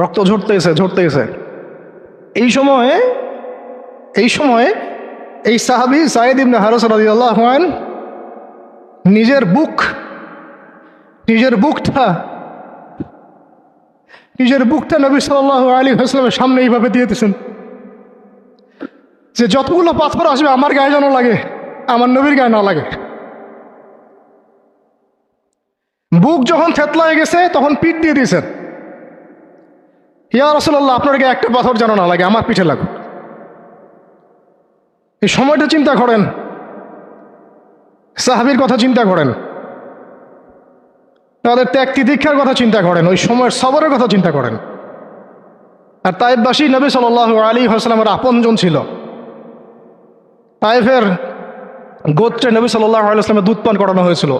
রক্ত ঝরতেছে ঝরতেছে। এই সময়ে এই সাহাবী যায়েদ ইবনে হারেসা রাদিয়াল্লাহু আনহু নিজের বুকটা নবী সাল্লাল্লাহু আলাইহি ওয়াসাল্লামের সামনে এইভাবে দিয়েছেন যে যতগুলো পাথর আসবে আমার গায়ে যেন লাগে, আমার নবীর গায়ে না লাগে। বুক যখন থেতলায় গেছে তখন পিঠ দিয়ে দিয়েছেন, ইয়া রাসূলুল্লাহ আপনার গায়ে একটা পাথর যেন না লাগে, আমার পিঠে লাগুক। এই সময়টা চিন্তা করেন, সাহাবীর কথা চিন্তা করেন, তাদের ত্যাগ তিতিক্ষার কথা চিন্তা করেন, ওই সময়ের সবরের কথা চিন্তা করেন। আর তায়েফবাসী নবী সাল্লাল্লাহু আলাইহি ওয়াসাল্লামের আপনজন ছিল। তায়েফের গোত্রে নবী সাল্লাল্লাহু আলাইহি ওয়াসাল্লামের দুধ পান করানো হয়েছিল,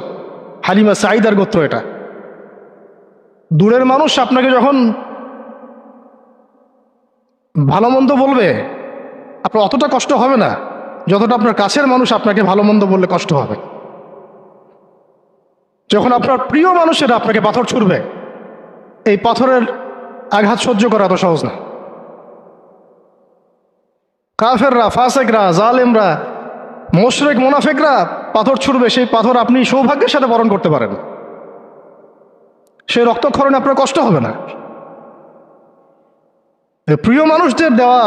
হালিমা সাঈদার গোত্র এটা। দূরের মানুষ আপনাকে যখন ভালো মন্দ বলবে আপনার অতটা কষ্ট হবে না যতটা আপনার কাছের মানুষ আপনাকে ভালো মন্দ বললে কষ্ট হবে। যখন আপনার প্রিয় মানুষেরা আপনাকে পাথর ছুড়বে, এই পাথরের আঘাত সহ্য করা এত সহজ না। কাফেররা, ফাসেকরা, জালেমরা, মুশরিক, মুনাফিকরা পাথর ছুড়বে, সেই পাথর আপনি সৌভাগ্যের সাথে বরণ করতে পারেন, সেই রক্তক্ষরণে আপনার কষ্ট হবে না। প্রিয় মানুষদের দেওয়া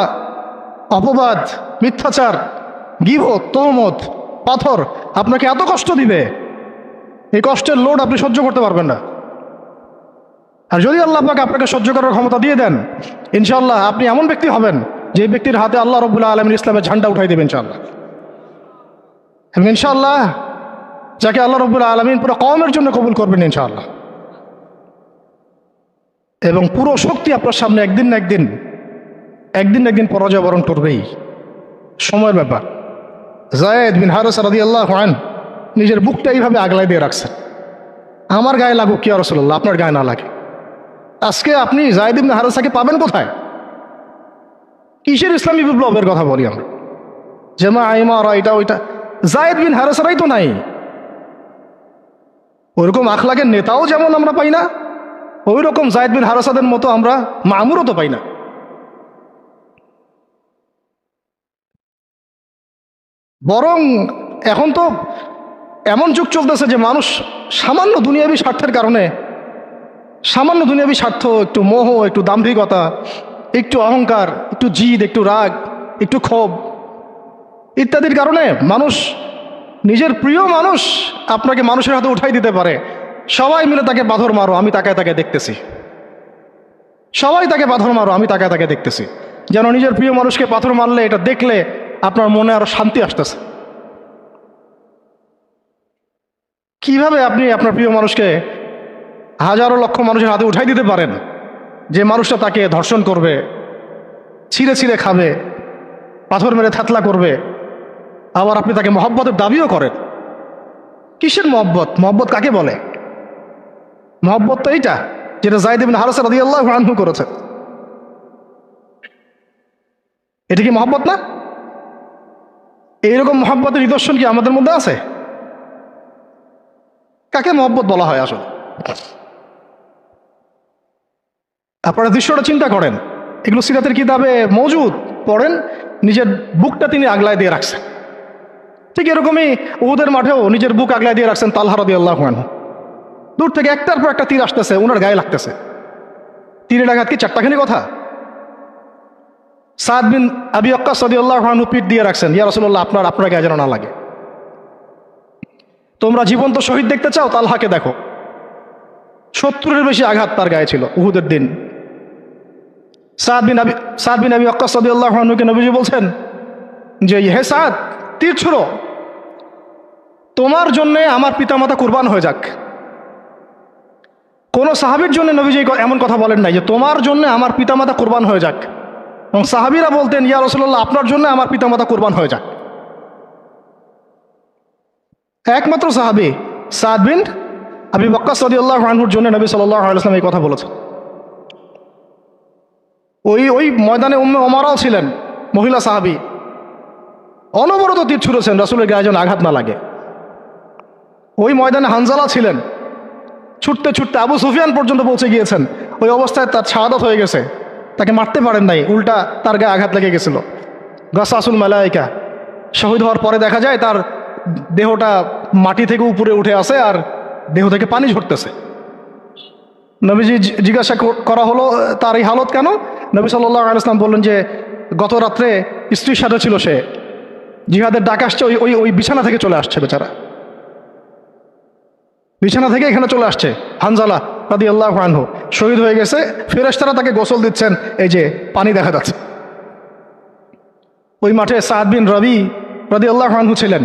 অপবাদ, মিথ্যাচার, গীবত, তহমত, পাথর আপনাকে এত কষ্ট দিবে, এই কষ্টের লোড আপনি সহ্য করতে পারবেন না। আর যদি আল্লাহ পাক আপনাকে সহ্য করার ক্ষমতা দিয়ে দেন, ইনশাআল্লাহ আপনি এমন ব্যক্তি হবেন যে ব্যক্তির হাতে আল্লাহ রাব্বুল আলামিন ইসলামের ঝান্ডা উঠাই দেবেন ইনশাআল্লাহ। এবং ইনশাআল্লাহ যাকে আল্লাহ রাব্বুল আলামিন পুরো কওমের জন্য কবুল করবেন ইনশাআল্লাহ। এবং পুরো শক্তি আপনার সামনে একদিন না একদিন পরাজয় বরণ করবেই, সময়ের ব্যাপার। যায়েদ বিন হারেসা রাদিয়াল্লাহু আনহু নিজের বুকটা এইভাবে আগলাই দিয়ে রাখছেন, আমার গায়ে লাগুক ইয়া রাসূলুল্লাহ, আপনার গায়ে না লাগে। আজকে আপনি যায়েদ ইবনে হারেসাকে পাবেন কোথায়? কিসের ইসলামী বিপ্লবের কথা বলি আমরা? জামা আইমারা এটা ওইটা, যায়েদ বিন হারেসারাই তো নাই। ওইরকম আখলাকের নেতাও যেমন আমরা পাই না, ওই রকম যায়েদ বিন হারেসাদের মতো আমরা মামুরও তো পাই না। বরং এখন তো এমন যুগ চলতেছে যে মানুষ সামান্য দুনিয়াবী স্বার্থের কারণে, সামান্য দুনিয়াবী স্বার্থ, একটু মোহ, একটু দাম্ভিকতা, একটু অহংকার, একটু জিদ, একটু রাগ, একটু ক্ষোভ ইত্যাদির কারণে মানুষ, নিজের প্রিয় মানুষ আপনাকে মানুষের হাতে উঠাই দিতে পারে। সবাই মিলে তাকে পাথর মারো, আমি তাকায় দেখতেছি। সবাই তাকে পাথর মারো, আমি তাকায় দেখতেছি। যেন নিজের প্রিয় মানুষকে পাথর মারলে এটা দেখলে আপনার মনে আরো শান্তি আসতেছে। কিভাবে আপনি আপনার প্রিয় মানুষকে হাজারো লক্ষ মানুষের হাতে উঠাই দিতে পারেন যে মানুষটা তাকে ধর্ষণ করবে, ছিঁড়ে খাবে, পাথর মেরে থাতলা করবে, আবার আপনি তাকে মহব্বতের দাবিও করেন? কিসের মহব্বত? মহব্বত কাকে বলে? মহব্বত তো এইটা যেটা যায়েদ ইবনে হারেসা রাদিয়াল্লাহু আনহু করেছে। এটা কি মহব্বত না? এইরকম মহব্বতের নিদর্শন কি আমাদের মধ্যে আছে? কাকে মহব্বত বলা হয় আসলে? আপনারা দৃশ্যটা চিন্তা করেন, এগুলো সিরাতের কিতাবে মওজুদ, পড়েন। নিজের বুকটা তিনি আগলায় দিয়ে রাখছেন। ঠিক এরকমই উহুদের মাঠেও নিজের বুক আগলায় দিয়ে রাখছেন তালহা রাদিয়াল্লাহু আনহু। দূর থেকে একটার পর একটা তীর আসতেছে, ওনার গায়ে লাগতেছে। তীরের আঘাত কি চারটাখানি কথা? সাদ বিন আবি ওয়াক্কাস রাদিয়াল্লাহু আনহু পিঠ দিয়ে রাখছেন, ইয়া রাসূলুল্লাহ আপনার গায়ে যেন না লাগে। তোমরা জীবন্ত শহীদ দেখতে চাও? তালহাকে দেখো, 70-এর বেশি আঘাত তার গায়ে ছিল উহুদের দিন। সাদ বিন আবি ওয়াক্কাস রাদিয়াল্লাহু আনহুকে নবীজি বলছেন যে হে সাদ, তীর ছুঁড়ো, তোমার জন্যে আমার পিতামাতা কুরবান হয়ে যাক। কোন সাহাবীর জন্য নবীজি এমন কথা বলেন নাই যে তোমার জন্য আমার পিতামাতা কুরবান হয়ে যাক। এবং সাহাবীরা বলতেন ইয়া রাসূলুল্লাহ আপনার জন্য আমার পিতামাতা কুরবান হয়ে যাক। একমাত্র সাহাবী সাদ বিন আবি ওয়াক্কাস রাদিয়াল্লাহু আনহুর জন্য নবী সাল্লাল্লাহু আলাইহি ওয়াসাল্লাম এই কথা বলেছেন। ওই ময়দানে উম্মে ওমরাও ছিলেন, মহিলা সাহাবী, অনবরত তীর ছুঁড়েছেন রাসূলের গায়ে যেন আঘাত না লাগে। ওই ময়দানে হানজালা ছিলেন, ছুটতে আবু সুফিয়ান পর্যন্ত পৌঁছে গিয়েছেন, ওই অবস্থায় তার শাহাদাত হয়ে গেছে, তাকে মারতে পারেন নাই, উল্টা তার গায়ে আঘাত লেগে গেছিল। গাসাসুল মালাইকা, শহীদ হওয়ার পরে দেখা যায় তার দেহটা মাটি থেকে উপরে উঠে আসে আর দেহ থেকে পানি ঝরতেছে। নবীজি জিজ্ঞাসা করা হলো তার এই হালত কেন? নবী সাল্লাল্লাহু আলাইহি ওয়াসাল্লাম বললেন যে গত রাত্রে স্ত্রীর সাথে ছিল, সে জিহাদের ডাক আসছে, ওই ওই ওই বিছানা থেকে চলে আসছে, বেচারা বিছানা থেকে এখানে চলে আসছে। হানজালা রাদিয়াল্লাহু আনহু শহীদ হয়ে গেছে, ফেরেশতারা তাকে গোসল দিচ্ছেন, এই যে পানি দেখা যাচ্ছে। ওই মাঠে সাদ বিন রবি রাদিয়াল্লাহু আনহু ছিলেন,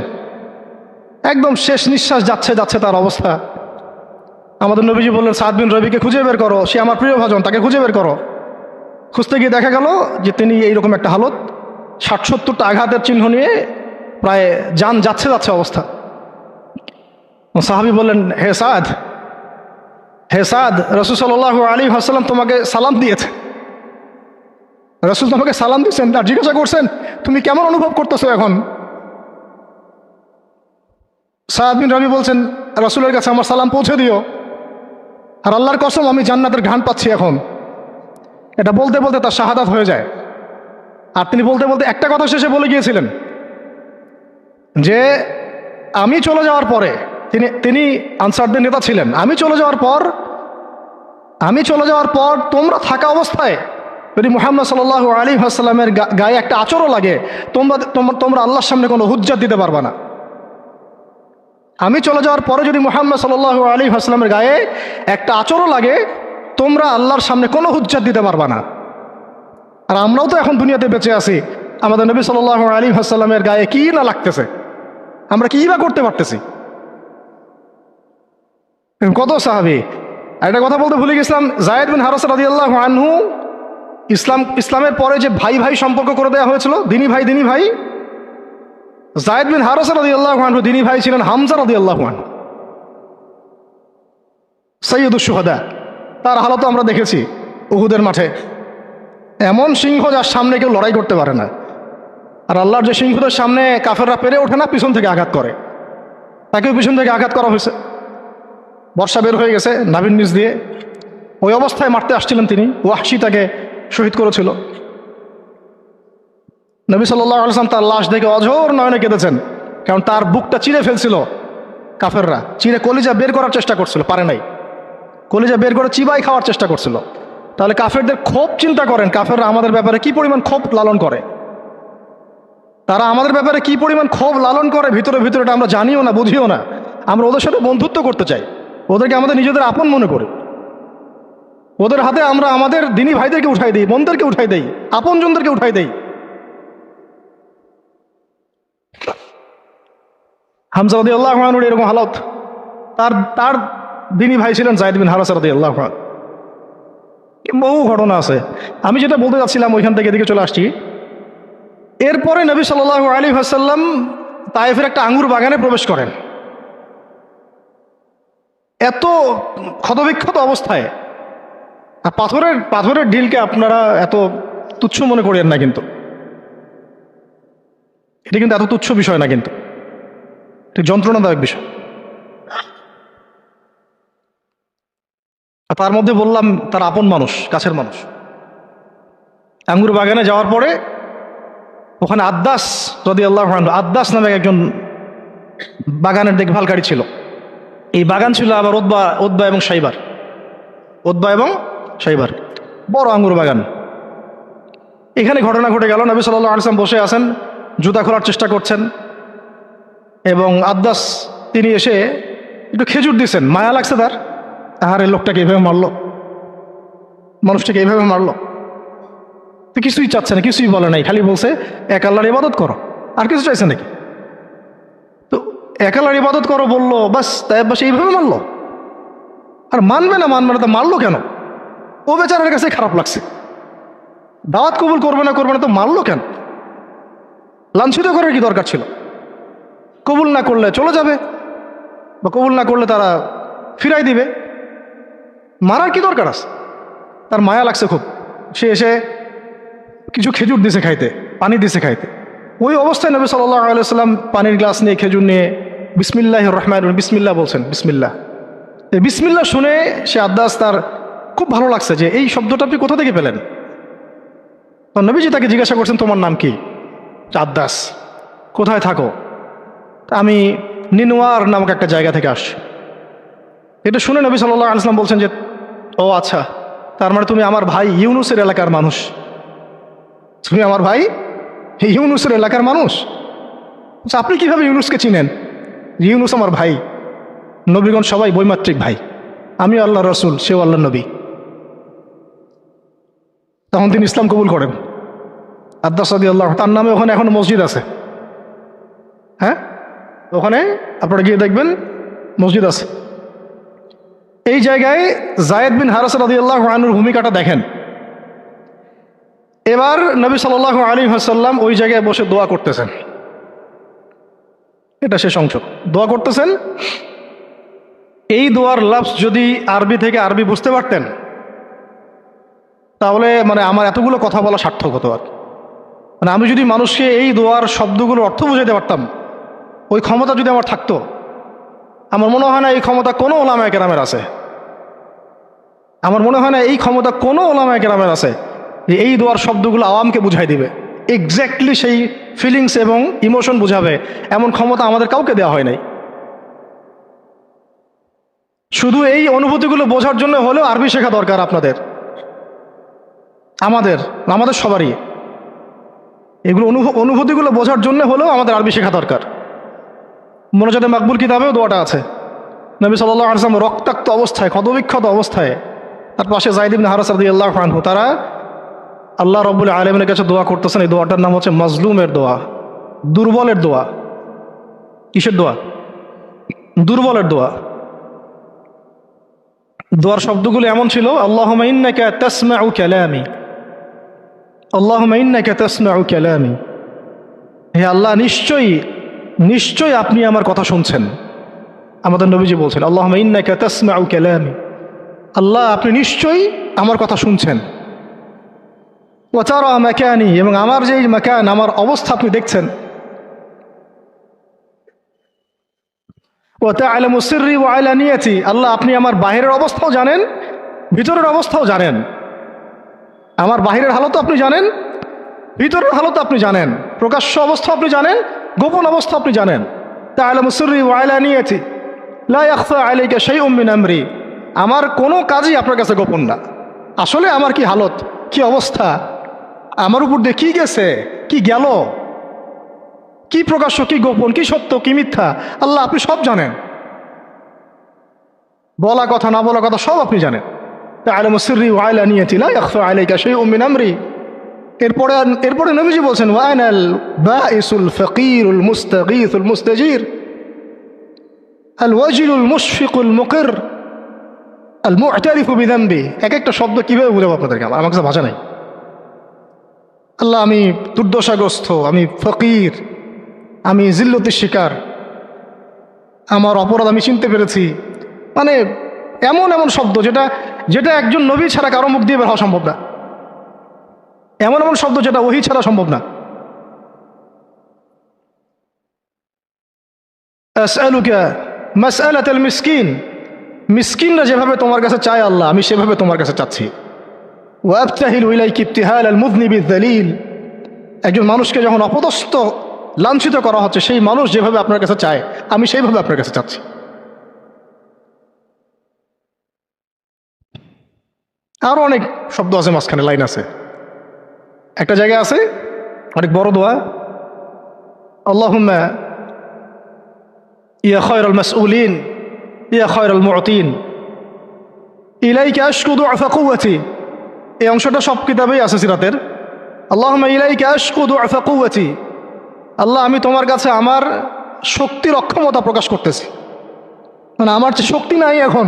একদম শেষ নিঃশ্বাস যাচ্ছে যাচ্ছে তার অবস্থা। আমাদের নবীজি বললেন, সাদ বিন রবিকে খুঁজে বের করো, সে আমার প্রিয় ভাজন, তাকে খুঁজে বের করো। খুঁজতে গিয়ে দেখা গেল যে তিনি এইরকম একটা হালত, ৬০-৭০টা আঘাতের চিহ্ন নিয়ে প্রায় যান যাচ্ছে যাচ্ছে অবস্থা। সাহাবী বললেন, হে সাদ, হে সাদ, রাসূল সাল্লাল্লাহু আলাইহি ওয়াসাল্লাম তোমাকে সালাম দিয়েছে, রাসূল তোমাকে সালাম দিয়েছেন আর জিজ্ঞাসা করছেন তুমি কেমন অনুভব করতেছো এখন? সাদ বিন রবি বলছেন, রাসূলের কাছে আমার সালাম পৌঁছে দিও, আর আল্লাহর কসম আমি জান্নাতের ঘ্রাণ পাচ্ছি এখন। এটা বলতে বলতে তার শাহাদাত হয়ে যায়। আর তিনি বলতে বলতে একটা কথা শেষে বলে গিয়েছিলেন যে আমি চলে যাওয়ার পরে, তিনি আনসারদের নেতা ছিলেন, আমি চলে যাওয়ার পর তোমরা থাকা অবস্থায় যদি মুহাম্মদ সাল্লাল্লাহু আলাইহি ওয়াসাল্লামের গায়ে একটা আঁচড়ও লাগে, তোমরা আল্লাহর সামনে কোনো হুজ্জাত দিতে পারবা না। আমি চলে যাওয়ার পরে যদি মুহাম্মদ সাল্লাল্লাহু আলাইহি ওয়াসাল্লামের গায়ে একটা আঁচড়ও লাগে, তোমরা আল্লাহর সামনে কোনো হুজ্জাত দিতে পারবা না। আর আমরাও তো এখন দুনিয়াতে বেঁচে আছি, আমাদের নবী সাল্লাল্লাহু আলাইহি ওয়াসাল্লামের গায়ে কি না লাগতেছে, আমরা কি বা করতে পারতেছি। কত সাহাবী। আর একটা কথা বলতে ভুলে গেছিলাম, যায়েদ বিন হারেসা রাদিয়াল্লাহু আনহু, ইসলামের পরে যে ভাই ভাই সম্পর্ক করে দেওয়া হয়েছিল, দিনী ভাই, যায়েদ বিন হারেসা রাদিয়াল্লাহু আনহু দিনী ভাই ছিলেন হামজা রাদিয়াল্লাহু আনহু, সাইয়্যিদুশ শুহাদা। তার হালত আমরা দেখেছি উহুদের মাঠে, এমন সিংহ যার সামনে কেউ লড়াই করতে পারে না। আর আল্লাহর যে সিংহদের সামনে কাফেররা পেরে ওঠে না, পিছন থেকে আঘাত করে, তাকেও পিছন থেকে আঘাত করা হয়েছে। বর্ষা বের হয়ে গেছে নাভির নিচ দিয়ে, ওই অবস্থায় মারতে আসছিলেন তিনি, ওয়াহশী তাকে শহীদ করেছিল। নবী সাল্লাল্লাহু আলাইহি ওয়াসাল্লাম তার লাশ দেখে অঝোর নয়নে কেঁদেছেন, কারণ তার বুকটা চিরে ফেলছিল কাফেররা, চিরে কলিজা বের করার চেষ্টা করছিল, পারে নাই, কলিজা বের করে চিবাই খাওয়ার চেষ্টা করছিল। তাহলে কাফেরদের ক্ষোভ চিন্তা করেন, কাফেররা আমাদের ব্যাপারে কি পরিমাণ ক্ষোভ লালন করে, তারা আমাদের ব্যাপারে কি পরিমাণ ক্ষোভ লালন করে ভিতরে ভিতরে, এটা আমরা জানিও না, বুঝিও না। আমরা ওদের সাথে বন্ধুত্ব করতে চাই, ওদেরকে আমাদের নিজেদের আপন মনে করি, ওদের হাতে আমরা আমাদের দিনী ভাইদেরকে উঠাই দিই, বোনদেরকে উঠাই দেই, আপনজনদেরকে উঠাই দেই। হামজা রাদিয়াল্লাহু আনহুর এরকম হালত। তার দিনী ভাই ছিলেন যায়েদ বিন হারেসা রাদিয়াল্লাহু আনহু। বহু ঘটনা আছে, আমি যেটা বলতে যাচ্ছিলাম ওইখান থেকে এদিকে চলে আসছি। এরপরে নবী সাল্লাল্লাহু আলাইহি ওয়াসাল্লাম তায়েফের একটা আঙ্গুর বাগানে প্রবেশ করেন, এত ক্ষতবিক্ষত অবস্থায়। আর পাথরের ঢিলকে আপনারা এত তুচ্ছ মনে করেন না, কিন্তু এটা কিন্তু এত তুচ্ছ বিষয় না, কিন্তু ঠিক যন্ত্রণাদায়ক বিষয়। তার মধ্যে বললাম তার আপন মানুষ, কাছের মানুষ। আঙ্গুর বাগানে যাওয়ার পরে ওখানে আদ্দাস রাদিয়াল্লাহু আনহু, আদ্দাস নামে একজন বাগানের দেখভালকারী ছিল। এই বাগান ছিল আবার উতবা এবং শাইবার, বড় আঙ্গুর বাগান। এখানে ঘটনা ঘটে গেল, নবী সাল্লাল্লাহু আলাইহি ওয়াসাল্লাম বসে আছেন, জুতা খোলার চেষ্টা করছেন, এবং আদ্দাস তিনি এসে একটু খেজুর দিয়েছেন। মায়া লাগছে তার, আহারে লোকটাকে এইভাবে মারলো, মানুষটাকে এইভাবে মারলো। তো কিছুই চাচ্ছে না, কিছুই বলে নাই, খালি বলছে এক আল্লাহর ইবাদত করো, আর কিছু চাইছে নাকি? তো এক আল্লাহর ইবাদত করো বললো, বাস, তাই বাস এইভাবে মারলো। আর মানবে না তো মারলো কেন? ও বেচারার কাছে খারাপ লাগছে, দাওয়াত কবুল করবে না তো মারলো কেন? লাঞ্ছিত করার কি দরকার ছিল? কবুল না করলে চলে যাবে, বা কবুল না করলে তারা ফিরাই দিবে, মারার কি দরকার আছে? তার মায়া লাগছে খুব, সে এসে কিছু খেজুর দিছে খাইতে, পানি দিছে খাইতে। ওই অবস্থায় নবী সাল্লাল্লাহু আলাইহি ওয়াসাল্লাম পানির গ্লাস নিয়ে, খেজুর নিয়ে বিসমিল্লাহির রহমানির রহিম, বিসমিল্লাহ বলছেন। বিসমিল্লাহ শুনে সে আদ্দাস তার খুব ভালো লাগছে যে এই শব্দটা আপনি কোথা থেকে পেলেন। তো নবীজি তাকে জিজ্ঞাসা করছেন, তোমার নাম কি? আদ্দাস। কোথায় থাকো? তা আমি নিনওয়ার নামক একটা জায়গা থেকে আসছি। এটা শুনে নবী সাল্লাল্লাহু আলাইহি ওয়াসাল্লাম বলছেন যে, ও আচ্ছা, তার মানে তুমি আমার ভাই ইউনুসের এলাকার মানুষ। তুমি আমার ভাই ইউনুসের এলাকার মানুষ। আচ্ছা, আপনি কিভাবে ইউনুসকে চিনেন? ইউনুস আমার ভাই। নবীগণ সবাই বৈমাত্রিক ভাই, আমি আল্লাহ রসুল, সেও আল্লাহ নবী। তখন তিনি ইসলাম কবুল করেন। আদ্দাস রাদিয়াল্লাহু, তার নামে ওখানে এখন মসজিদ আছে। হ্যাঁ, ওখানে আপনারা গিয়ে দেখবেন মসজিদ আছে। এই জায়গায় যায়েদ বিন হারেসা রাদিয়াল্লাহু আনহুর ভূমিকাটা দেখেন। এবার নবী সাল্লাল্লাহু আলাইহি ওয়াসাল্লাম ওই জায়গায় বসে দোয়া করতেছেন। এটা শেষ অংশ। দোয়া করতেছেন। এই দোয়ার লফজ যদি আরবি থেকে আরবি বুঝতে পারতেন, তাহলে মানে আমার এতগুলো কথা বলা সার্থক হতো। আর মানে আমি যদি মানুষকে এই দোয়ার শব্দগুলোর অর্থ বুঝাইতে পারতাম, ওই ক্ষমতা যদি আমার থাকতো, আমার মনে হয় না এই ক্ষমতা কোনো ওলামায়ে কেরামের আছে। আমার মনে হয় না এই ক্ষমতা কোনো ওলামায়ে কেরামের আছে যে এই দোয়ার শব্দগুলো আওয়ামকে বুঝাই দিবে, এক্স্যাক্টলি সেই ফিলিংস এবং ইমোশন বুঝাবে, এমন ক্ষমতা আমাদের কাউকে দেওয়া হয় নাই। শুধু এই অনুভূতিগুলো বোঝার জন্য হলেও আরবি শেখা দরকার আপনাদের, আমাদের সবারই। এগুলো অনুভূতিগুলো বোঝার জন্য হলেও আমাদের আরবি শেখা দরকার। মোনাজাতে মাকবুল কিতাবেও দোয়াটা আছে। নবী সাল্লাল্লাহু আলাইহি ওয়াসাল্লাম রক্তাক্ত অবস্থায়, ক্ষতবিক্ষত অবস্থায়, তার পাশে যায়েদ ইবনে হারেসা রাদিয়াল্লাহু আনহু, তারা আল্লাহ রাব্বুল আলামিনের কাছে দোয়া করতেছেন। এই দোয়াটার নাম হচ্ছে মাজলুমের দোয়া, দুর্বলের দোয়া। কিসের দোয়া? দুর্বলের দোয়া। দোয়ার শব্দগুলো এমন ছিল, আল্লাহুম্মা ইন্নাকা তাসমাউ কালামি, আল্লাহুম্মা ইন্নাকা তাসমাউ কালামি। হে আল্লাহ, নিশ্চয়ই আপনি আমার কথা শুনছেন। আমাদের নবীজি বলছেন, আল্লাহুম্মা ইন্নাকা তাসমাউ কালামি, আল্লাহ আপনি নিশ্চয়ই আমার কথা শুনছেন। ওয়া তারা মাকানি, এবং আমার যে মাকান, আমার অবস্থা আপনি দেখছেন। ওয়া তা'লামু সিররি ওয়া আলানিয়াতি, আল্লাহ আপনি আমার বাহিরের অবস্থাও জানেন, ভিতরের অবস্থাও জানেন। আমার বাহিরের হালত আপনি জানেন, ভিতরের হালত আপনি জানেন, প্রকাশ্য অবস্থা আপনি জানেন, গোপন অবস্থা আপনি জানেন। তা'লামু সিররি ওয়া আলানিয়াতি লা ইয়াখফা আলাইকা শাইউম মিন আমরি, আমার কোনো কাজই আপনার কাছে গোপন না। আসলে আমার কি হালত, কি অবস্থা, আমার উপর দিয়ে কি গেছে, কি গেল, কি প্রকাশ্য, কি গোপন, কি সত্য, কি মিথ্যা, আল্লাহ আপনি সব জানেন। বলা কথা না বলা কথা সব আপনি জানেন। তা'লামু সিররি ওয়া আলানিয়াতি লা ইয়াখফা আলাইকা শাইউম মিন আমরি। এরপরে নবীজি বলছেন, ওয়া আনাল বাঈসুল ফাকিরুল মুস্তাগীসুল মুস্তাজির আল ওয়াজিলুল মুশফিকুল মুকির আল মু'তারিফু বিযামবি। এক একটা শব্দ কিভাবে বুঝাবো আপনাদেরকে, আমার কাছে ভাষা নাই। আল্লাহ আমি দুর্দশাগ্রস্ত, আমি ফকির, আমি জিল্লতির শিকার, আমার অপরাধ আমি চিনতে পেরেছি। মানে এমন এমন শব্দ যেটা একজন নবী ছাড়া কারো মুখ দিয়ে বের হওয়া সম্ভব না। এমন এমন শব্দ যেটা ওহী ছাড়া সম্ভব না। আসআলুকা মাসআলাতাল মিসকিন, মিসকিনরা যেভাবে তোমার কাছে চায় আল্লাহ, আমি সেভাবে তোমার কাছে চাচ্ছি। ওয়া আবতাহিলু ইলাইকা ইবতিহালাল মুযনিবিয যালিল, একজন মানুষকে যখন অপদস্থ লাঞ্ছিত করা হচ্ছে, সেই মানুষ যেভাবে আপনার কাছে চায়, আমি সেইভাবে আপনার কাছে চাচ্ছি। আরো অনেক শব্দ আছে, মাঝখানে লাইন আছে। একটা জায়গায় আছে অনেক বড় দোয়া, আল্লাহুম্মা ইয়া খায়রাল মাসউলিন ইয়া খায়রাল মু'তিন ইলাইকা আশকু দুআফা কুওয়াতি। এই অংশটা সব কিতাবেই আছে সিরাতের। আল্লাহুম্মা ইলাইকা আশকু দুআফা কুওয়াতি, আল্লাহ আমি তোমার কাছে আমার শক্তির অক্ষমতা প্রকাশ করতেছি। মানে আমার যে শক্তি নাই এখন,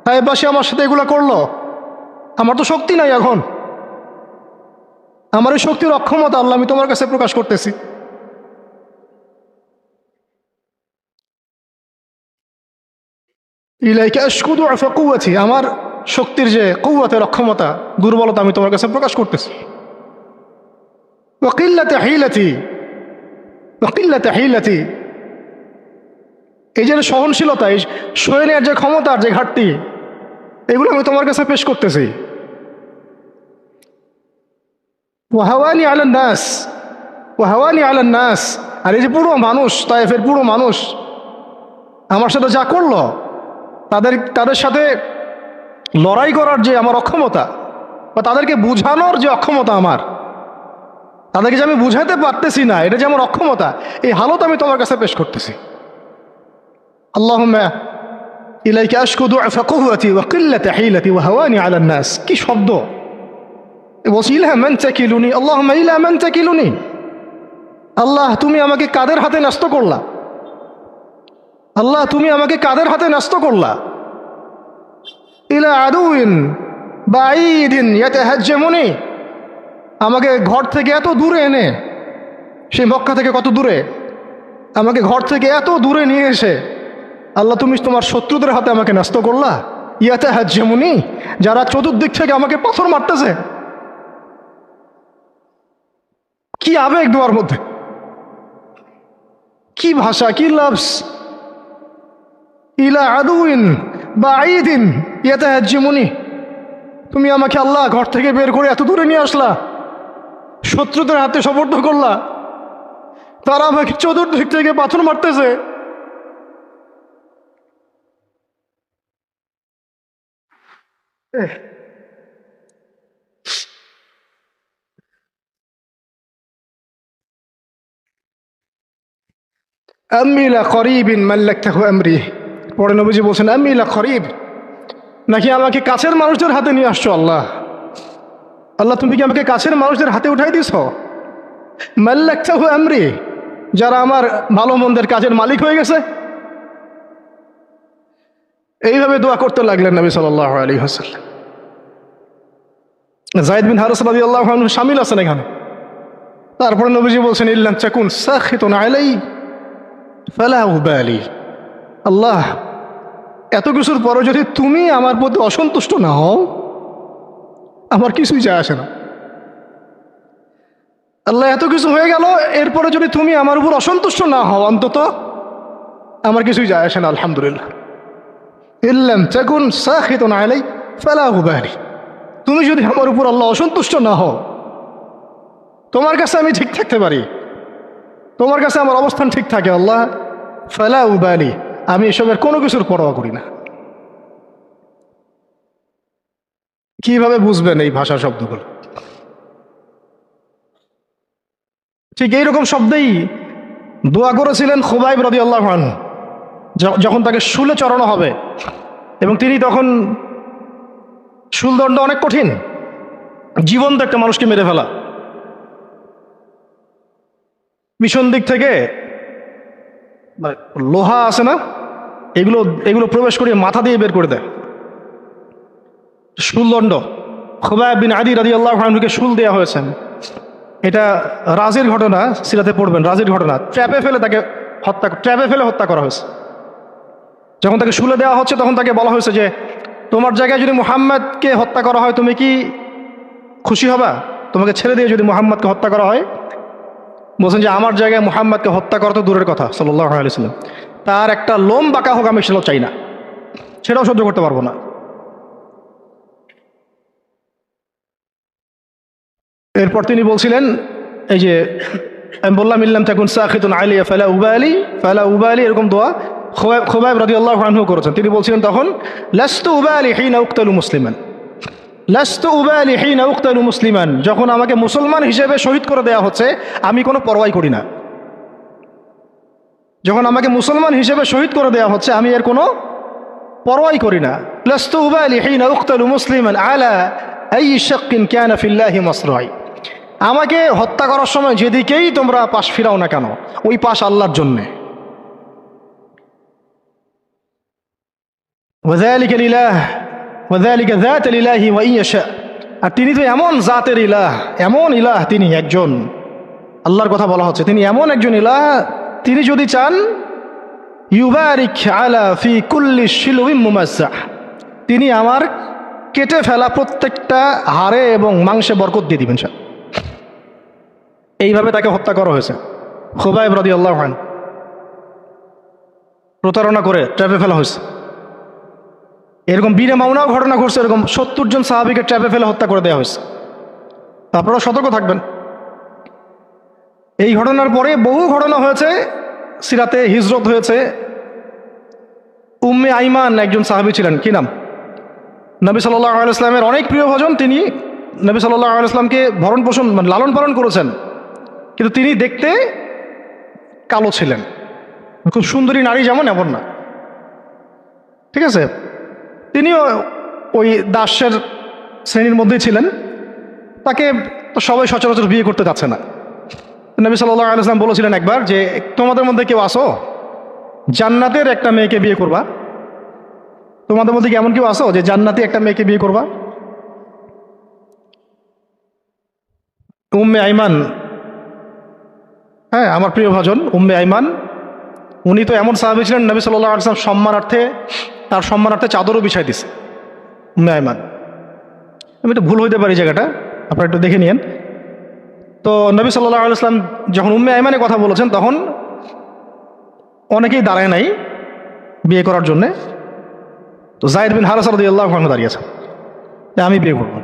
তাই পাশে আমার সাথে এগুলো করলো, আমার তো শক্তি নাই এখন, আমার এই শক্তির অক্ষমতা আল্লাহ আমি তোমার কাছে প্রকাশ করতেছি। ইলাইকা আশকু দুআফা কুওয়াতি, আমার শক্তির যে কুওয়াতের অক্ষমতা, দুর্বলতা আমি তোমার কাছে প্রকাশ করতেছি। ওয়া কিল্লাতা হিলাতি, ওয়া কিল্লাতা হিলাতি, এই যে সহনশীলতা, এই সহ্য নেওয়ার যে ক্ষমতার যে ঘাটতি, এগুলো আমি তোমার কাছে পেশ করতেছি। ওয়াহাওয়ানি আলান নাস, ওয়াহাওয়ানি আলান নাস। আর এই যে পুরো মানুষ, তায়েফের পুরো মানুষ আমার সাথে যা করলো, তাদের সাথে লড়াই করার যে আমার অক্ষমতা, বা তাদেরকে বুঝানোর যে অক্ষমতা আমার, তাদেরকে যে আমি বুঝাতে পারতেছি না, এটা যে আমার অক্ষমতা, এই হালত আমি তোমার কাছে পেশ করতেছি। আল্লাহুম্মা ইলাইকা আশকু দুআফা কুওয়াতি ওয়া কিল্লাতা হিলাতি ওয়া হাওয়ানি আলান নাস। কি শব্দ! বলছি ইলা মান তাকিলুনি, আল্লাহুম্মা ইলা মান তাকিলুনি। আল্লাহ, তুমি আমাকে কাদের হাতে ন্যস্ত করলা? আল্লাহ, তুমি আমাকে কাদের হাতে ন্যস্ত করলা? ইলা আদুইন বাঈদিন ইয়াতাহাজ্জামুনি। আমাকে ঘর থেকে এত দূরে এনে, সেই মক্কা থেকে কত দূরে, আমাকে ঘর থেকে এত দূরে নিয়ে এসে আল্লাহ তুমি তোমার শত্রুদের হাতে আমাকে ন্যস্ত করলা। ইয়াতাহাজ্জামুনি, যারা চতুর্দিক থেকে আমাকে পাথর মারতেছে। কি আবেগ দোয়ার মধ্যে, কি ভাষা, কি লফজ! ইলা আদুইন বাঈদিন ইয়াতাহাজ্জামুনি, তুমি আমাকে আল্লাহ ঘর থেকে বের করে এত দূরে নিয়ে আসলা, শত্রুদের হাতে সোপর্দ করলা, তারা আমাকে চতুর্দিক থেকে পাথর মারতেছে। আম্মি লা করিবিন মাল্লাকতাহু আমরি। পরে নবীজি বলছেন আম্মি লা করিব, নাকি আমাকে কাছের মানুষদের হাতে নিয়ে আসছো আল্লাহ? আল্লাহ, তুমি কি আমাকে কাছের মানুষদের হাতে উঠাই দিছ? মাল্লাকতাহু আমরি, যারা আমার ভালো মন্দের কাজের মালিক হয়ে গেছে। এইভাবে দোয়া করতে লাগলেন নবী সাল্লাল্লাহু আলাইহি ওয়াসাল্লাম। যায়েদ বিন হারিস রাদিয়াল্লাহু আনহু শামিল আছেন এখানে। তারপরে নবীজি বলছেন ইল্লাম তাকুন সাখিতুন আলাই ফালা উবালি। আল্লাহ, এত কিছুর পরও যদি তুমি আমার প্রতি অসন্তুষ্ট না হও, আমার কিছুই যায় আসে না। আল্লাহ, এত কিছু হয়ে গেল, এরপরে যদি তুমি আমার উপর অসন্তুষ্ট না হও, অন্তত আমার কিছুই যায় আসে না। আলহামদুলিল্লাহ। ইল্লাম তাকুন সাখিতুন আলাই ফালা উবালি, তুমি যদি আমার উপর আল্লাহ অসন্তুষ্ট না হও, তোমার কাছে আমি ঠিক থাকতে পারি, তোমার কাছে আমার অবস্থান ঠিক থাকে আল্লাহ, ফালা উবালি, আমি এসবের কোনো কিছুর পরোয়া করি না। কিভাবে বুঝবেন এই ভাষা শব্দগুলো? ঠিক এইরকম শব্দেই দোয়া করেছিলেন খুবাইব রাদিয়াল্লাহু আনহু, যখন তাকে শুলে চড়ানো হবে, এবং তিনি তখন, শুলদণ্ড অনেক কঠিন, জীবন্ত একটা মানুষকে মেরে ফেলা, পিছন দিক থেকে লোহা আছে না, এগুলো এগুলো প্রবেশ করিয়ে মাথা দিয়ে বের করে দেয়। শুলদণ্ড, খুবাইব বিন আদি রাদিয়াল্লাহু আনহুকে শুল দেওয়া হয়েছে। এটা রাজির ঘটনা, সিরাতে পড়বেন, রাজির ঘটনা। ট্র্যাপে ফেলে হত্যা করা হয়েছে। যখন তাকে শুলে দেওয়া হচ্ছে, তখন তাকে বলা হয়েছে যে তোমার জায়গায় যদি মুহাম্মদকে হত্যা করা হয়, তুমি কি খুশি হবা? তোমাকে ছেড়ে দিয়ে যদি মুহাম্মদকে হত্যা করা হয়? বলছেন যে আমার জায়গায় মুহাম্মদকে হত্যা করা তো দূরের কথা, সাল্লাল্লাহু আলাইহি ওয়াসাল্লাম, তার একটা লোম বাঁকা হোক আমি সেটাও চাই না, সেটাও সহ্য করতে পারবো না। এরপর তিনি বলছিলেন, এই যে আমি বললাম ইল্লাম তাকুন সাখিতুন আলাইয়া ফালা উবালি, ফালা উবালি, এরকম দোয়া খুবাইব রাদিয়াল্লাহু আনহু করেছেন। তিনি বলছিলেন তখন, লাস্তু উবালি হিনা উকতালু মুসলিমান, লাস্তু উবালি হিনা উকতালু মুসলিমান, যখন আমাকে মুসলমান হিসেবে শহীদ করে দেওয়া হচ্ছে আমি কোনো পরোয়াই করি না। যখন আমাকে মুসলমান হিসেবে শহীদ করে দেওয়া হচ্ছে আমি এর কোনো পরোয়াই করি না। লাস্তু উবালি হিনা উকতালু মুসলিমান আলা আই শাক্কিন কানা ফিল্লাহি মাসরাই, আমাকে হত্যা করার সময় যেদিকেই তোমরা পাশ ফিরাও না কেন, ওই পাশ আল্লাহর জন্যে। ওয়াযালিকা লিলাহ ওয়াযালিকা যাতুল ইলাহি ওয়া ইয়াশা, আর তিনি তো এমন জাতের ইলাহ, এমন ইলাহ, তিনি একজন, আল্লাহর কথা বলা হচ্ছে, তিনি এমন একজন ইলাহ, তিনি যদি চান ইউবারিক আলা ফি কুল্লি শিলউম মুমাজ্জাহ, তিনি আমার কেটে ফেলা প্রত্যেকটা হাড়ে এবং মাংসে বরকত দিয়ে দিবেন। এইভাবে তাকে হত্যা করা হয়েছে। খুবাইব রাদিয়াল্লাহু আনহু প্রতারণা করে ট্র্যাপে ফেলা হয়েছে। এরকম বীরে মামুনাও ঘটনা ঘটছে, এরকম 70 জন সাহাবীকে ট্র্যাপে ফেলে হত্যা করে দেওয়া হয়েছে। আপনারা সতর্ক থাকবেন। এই ঘটনার পরে বহু ঘটনা হয়েছে, সিরাতে হিজরত হয়েছে। উম্মে আইমান একজন সাহাবী ছিলেন, কি নাম, নবী সাল্লাল্লাহু আলাইহি ওয়াসাল্লামের অনেক প্রিয়ভাজন। তিনি নবী সাল্লাল্লাহু আলাইহি ওয়াসাল্লামকে ভরণ পোষণ মানে লালন পালন করেছেন, কিন্তু তিনি দেখতে কালো ছিলেন। খুব সুন্দরী নারী যেমন এমন না, ঠিক আছে। তিনিও ওই দাসের শ্রেণীর মধ্যেই ছিলেন। তাকে তো সবাই সচরাচর বিয়ে করতে চাচ্ছে না। নবী সাল্লাল্লাহু আলাইহি ওয়াসাল্লাম বলেছিলেন একবার যে তোমাদের মধ্যে কেউ আসো জান্নাতের একটা মেয়েকে বিয়ে করবা? তোমাদের মধ্যে কি এমন কেউ আসো যে জান্নাতি একটা মেয়েকে বিয়ে করবা? উম্মে আইমান, হ্যাঁ আমার প্রিয় ভাজন উম্মে আইমান, উনি তো এমন সাহাবী ছিলেন নবী সাল্লাল্লাহু আলাইহি ওয়াসাল্লাম সম্মানার্থে তার সম্মানার্থে চাদরও বিছাই দিছে। উম্মে আইমান, আমি একটু ভুল হইতে পারি জায়গাটা, আপনারা একটু দেখে নিয়েন। তো নবী সাল্লাল্লাহু আলাইহি ওয়াসাল্লাম যখন উম্মে আইমানের কথা বলেছেন তখন অনেকেই দাঁড়ায় নাই বিয়ে করার জন্যে। তো যায়েদ বিন হারেসা রাদিয়াল্লাহু আনহু দাঁড়িয়েছেন যে আমি বিয়ে করব।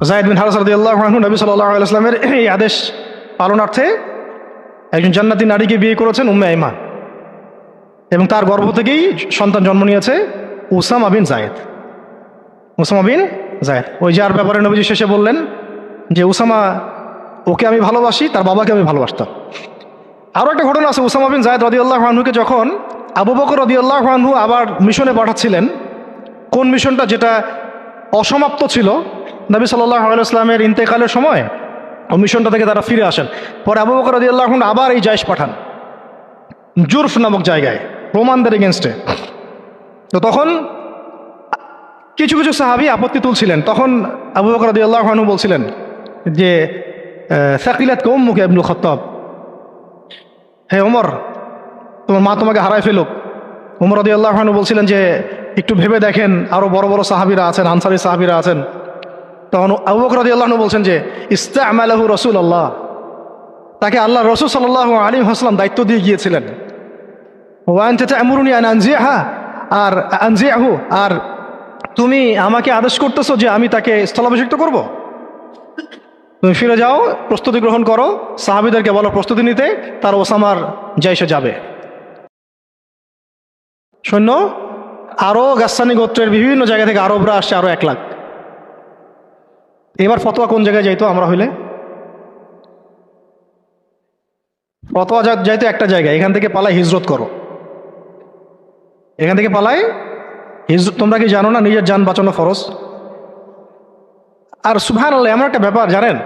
যায়েদ বিন হারেসা রাদিয়াল্লাহু আনহু নবী সাল্লাল্লাহু আলাইহি ওয়াসাল্লামের এই আদেশ পালনার্থে একজন জান্নাতি নারীকে বিয়ে করেছেন, উম্মে আইমান, এবং তার গর্ভ থেকেই সন্তান জন্ম নিয়েছে উসামা বিন যায়েদ। উসামা বিন যায়েদ, ওই যার ব্যাপারে নবীজি শেষে বললেন যে উসামা, ওকে আমি ভালোবাসি, তার বাবাকে আমি ভালোবাসতাম। আরও একটা ঘটনা আছে, উসামা বিন যায়েদ রাদিয়াল্লাহু আনহুকে যখন আবু বকর রাদিয়াল্লাহু আনহু আবার মিশনে পাঠাচ্ছিলেন, কোন মিশনটা যেটা অসমাপ্ত ছিল, নবী সাল্লাল্লাহু আলাইহি ওয়াসাল্লামের ইন্তেকালের সময় ওই মিশনটা থেকে তারা ফিরে আসেন। পরে আবু বকর রাদিয়াল্লাহু আনহু আবার এই জায়েশ পাঠান জুরফ নামক জায়গায় রোমানদের এগেনস্টে। তো তখন কিছু কিছু সাহাবী আপত্তি তুলছিলেন। তখন আবু বকর রাদিয়াল্লাহু আনহু বলছিলেন যে সাকিলাতকা উম্মুকা ইবনুল খাত্তাব, হে ওমর তোমার মা তোমাকে হারায় ফেলুক। ওমর রাদিয়াল্লাহু আনহু বলছিলেন যে একটু ভেবে দেখেন, আরো বড় বড় সাহাবীরা আছেন, আনসারী সাহাবীরা আছেন। তখন আবু বকর রাদিয়াল্লাহু আনহু বলছেন যে ইস্তা'মালাহু রাসূলুল্লাহ, তাকে আল্লাহ রাসূল সাল্লাল্লাহু আলাইহি ওয়াসাল্লাম দায়িত্ব দিয়ে গিয়েছিলেন। ওয়া আনতা তা'মুরুনি আন আনজিহা, আর আনজিহু, আর তুমি আমাকে আদেশ করতেছো যে আমি তাকে স্থলাভিষিক্ত করব? তুমি ফিরে যাও, প্রস্তুতি গ্রহণ করো, সাহাবীদেরকে বলো প্রস্তুতি নিতে, তার ওসামার জাইশে যাবে। সৈন্য আরও গাসসানি গোত্রের বিভিন্ন জায়গা থেকে আরবরা আসছে, আরো 1 লাখ। এবার ফতোয়া কোন জায়গায় যাইতো আমরা হইলে? ফতোয়া যাইতো একটা জায়গায়, এখান থেকে পালাই হিজরত করো, এখান থেকে পালাই হিজরত। তোমরা কি জানো না নিজের জান বাঁচানো ফরজ? আর সুবহানাল্লাহ, এমন একটা ব্যাপার জানেন,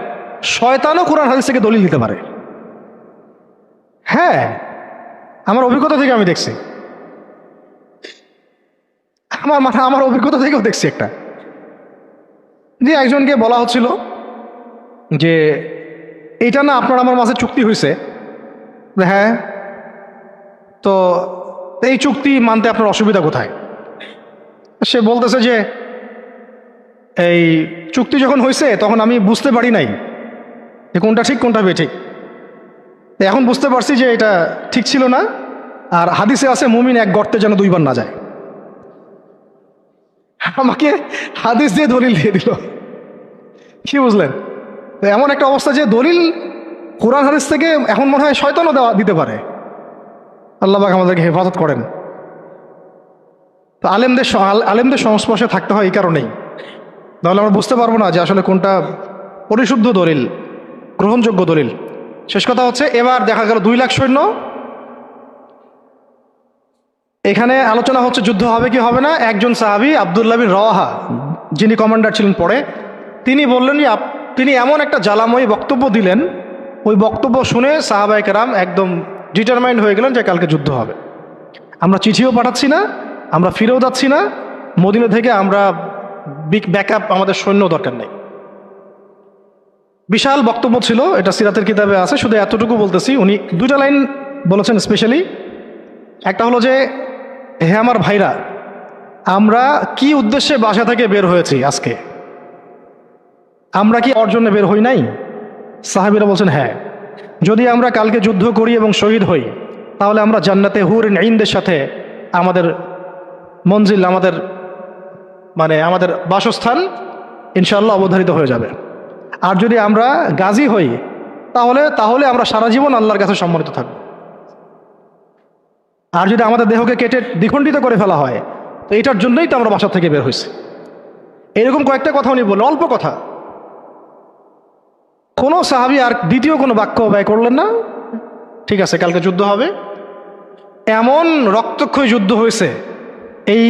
শয়তানও কোরআন হাদিস থেকে দলিল দিতে পারে। হ্যাঁ, আমার অভিজ্ঞতা থেকে আমি দেখছি, আমার অভিজ্ঞতা থেকেও দেখছি একটা, যে একজনকে বলা হচ্ছিল যে এইটা না আপনার আমার মাঝে চুক্তি হয়েছে। হ্যাঁ, তো এই চুক্তি মানতে আপনার অসুবিধা কোথায়? সে বলতেছে যে এই চুক্তি যখন হয়েছে তখন আমি বুঝতে পারি নাই যে কোনটা ঠিক কোনটা বেঠিক। এখন বুঝতে পারছি যে এটা ঠিক ছিল না, আর হাদিসে আছে মুমিন এক গর্তে যেন 2 বার না যায়। আমাকে হাদিস দিয়ে দলিল দিয়ে দিল, কি বুঝলেন? এমন একটা অবস্থা যে দলিল কোরআন হাদিস থেকে এখন মনে হয় শয়তানও দিতে পারে। আল্লাহ পাক আমাদেরকে হেফাজত করেন। তো আলেমদের সংস্পর্শে থাকতে হয় এই কারণেই, তাহলে আমরা বুঝতে পারবো না যে আসলে কোনটা পরিশুদ্ধ দলিল, গ্রহণযোগ্য দলিল। শেষ কথা হচ্ছে, এবার দেখা গেল 2 লাখ সৈন্য, এখানে আলোচনা হচ্ছে যুদ্ধ হবে কি হবে না। একজন সাহাবী আব্দুল্লাহ বিন রওয়াহা, যিনি কমান্ডার ছিলেন পরে, তিনি বললেন যে তিনি এমন একটা জ্বালাময়ী বক্তব্য দিলেন, ওই বক্তব্য শুনে সাহাবায়ে কেরাম একদম ডিটারমাইন্ড হয়ে গেলেন যে কালকে যুদ্ধ হবে। আমরা চিঠিও পাঠাচ্ছি না, আমরা ফিরেও যাচ্ছি না মদিনা থেকে, আমরা ব্যাকআপ, আমাদের সৈন্য দরকার নেই। বিশাল বক্তব্য ছিল, এটা সিরাতের কিতাবে আছে। শুধু এতটুকু বলতেছি, উনি 2টা লাইন বলেছেন স্পেশালি। একটা হলো যে হে আমার ভাইরা, আমরা কি উদ্দেশ্যে বাসা থেকে বের হয়েছি আজকে? আমরা কি অর্জনে বের হই নাই? সাহাবীরা বলছেন হ্যাঁ, যদি আমরা কালকে যুদ্ধ করি এবং শহীদ হই তাহলে আমরা জান্নাতে হুর আইনদের সাথে আমাদের মঞ্জিল, আমাদের আমাদের বাসস্থান ইনশাআল্লাহ অবধারিত হয়ে যাবে। আর যদি আমরা গাজী হই তাহলে আমরা সারা জীবন আল্লাহর কাছে সম্মানিত থাকব। আর যদি আমাদের দেহকে কেটে দ্বিখণ্ডিত করে ফেলা হয়, তো এটার জন্যই তো আমরা বাসা থেকে বের হয়েছি। এরকম কয়েকটা কথা উনি বললেন, অল্প কথা। কোনো সাহাবী আর দ্বিতীয় কোনো বাক্য ব্যয় করলেন না। ঠিক আছে, কালকে যুদ্ধ হবে। এমন রক্তক্ষয়ী যুদ্ধ হয়েছে এই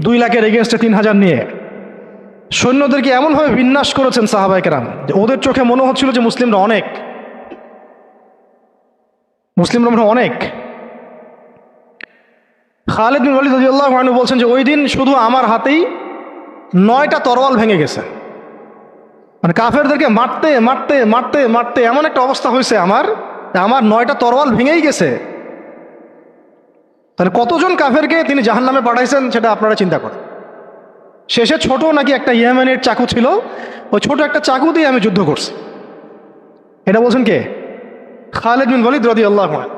2 লাখের এগেনস্টে 3000 নিয়ে। সৈন্যদেরকে এমনভাবে বিন্যাস করেছেন সাহাবায়ে কেরাম যে ওদের চোখে মনে হচ্ছিল যে মুসলিমরা অনেক। খালিদ বিন ওয়ালিদ রাদিয়াল্লাহু আনহু বলছেন যে ওই দিন শুধু আমার হাতেই 9টা তরোয়াল ভেঙে গেছে। কাফেরদেরকে মারতে মারতে মারতে মারতে এমন একটা অবস্থা হয়েছে আমার 9টা তরোয়াল ভেঙেই গেছে। তাহলে কতজন কাফেরকে তিনি জাহান্নামে পাঠাইছেন সেটা আপনারা চিন্তা করেন। শেষে ছোট নাকি একটা ইয়েমেনের চাকু ছিল, ওই ছোট একটা চাকু দিয়ে আমি যুদ্ধ করছি। এটা বলছেন কে? খালিদ বিন ওয়ালিদ রাদিয়াল্লাহু আনহু।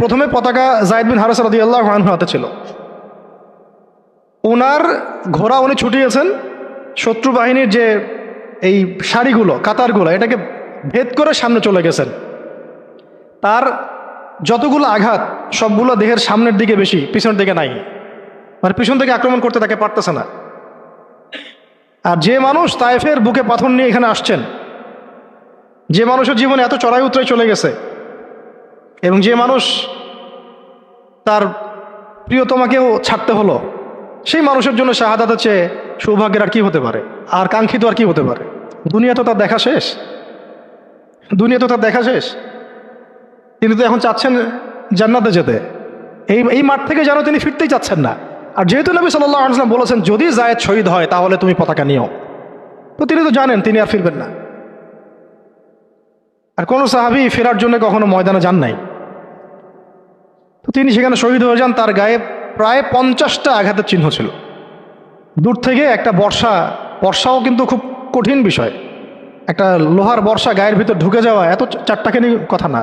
প্রথমে পতাকা যায়েদ বিন হারেসা রাদিয়াল্লাহু আনহু হাতে ছিল। ওনার ঘোড়া উনি ছুটিয়েছেন, শত্রু বাহিনীর যে এই সারিগুলো, কাতারগুলো, এটাকে ভেদ করে সামনে চলে গেছেন। তার যতগুলো আঘাত সবগুলো দেহের সামনের দিকে বেশি, পিছনের দিকে নাই। পিছন থেকে আক্রমণ করতে তাকে পারতেছে না। আর যে মানুষ তায়েফের বুকে পাথর নিয়ে এখানে আসছেন, যে মানুষের জীবনে এত চড়াই উতরাই চলে গেছে, এবং যে মানুষ তার প্রিয়তমাকেও ছাড়তে হলো, সেই মানুষের জন্য শাহাদাতের চেয়ে সৌভাগ্যের আর কি হতে পারে, আর কাঙ্ক্ষিত আর কি হতে পারে? দুনিয়া তো তার দেখা শেষ। তিনি তো এখন চাচ্ছেন জান্নাতে যেতে। এই মাঠ থেকে যেন তিনি ফিরতেই চাচ্ছেন না। আর যেহেতু নবী সাল্লাল্লাহু আলাইহি ওয়াসাল্লাম বলেছেন যদি যায়েদ শহীদ হয় তাহলে তুমি পতাকা নিও, তো তিনি তো জানেন তিনি আর ফিরবেন না। আর কোনো সাহাবী ফেরার জন্য কখনো ময়দানে যান নাই। তো তিনি সেখানে শহীদ হয়ে যান। তার গায়ে প্রায় 50টা আঘাতের চিহ্ন ছিল। দূর থেকে একটা বর্ষাও কিন্তু খুব কঠিন বিষয়। একটা লোহার বর্ষা গায়ের ভিতর ঢুকে যাওয়া এত চারটাখানি কথা না,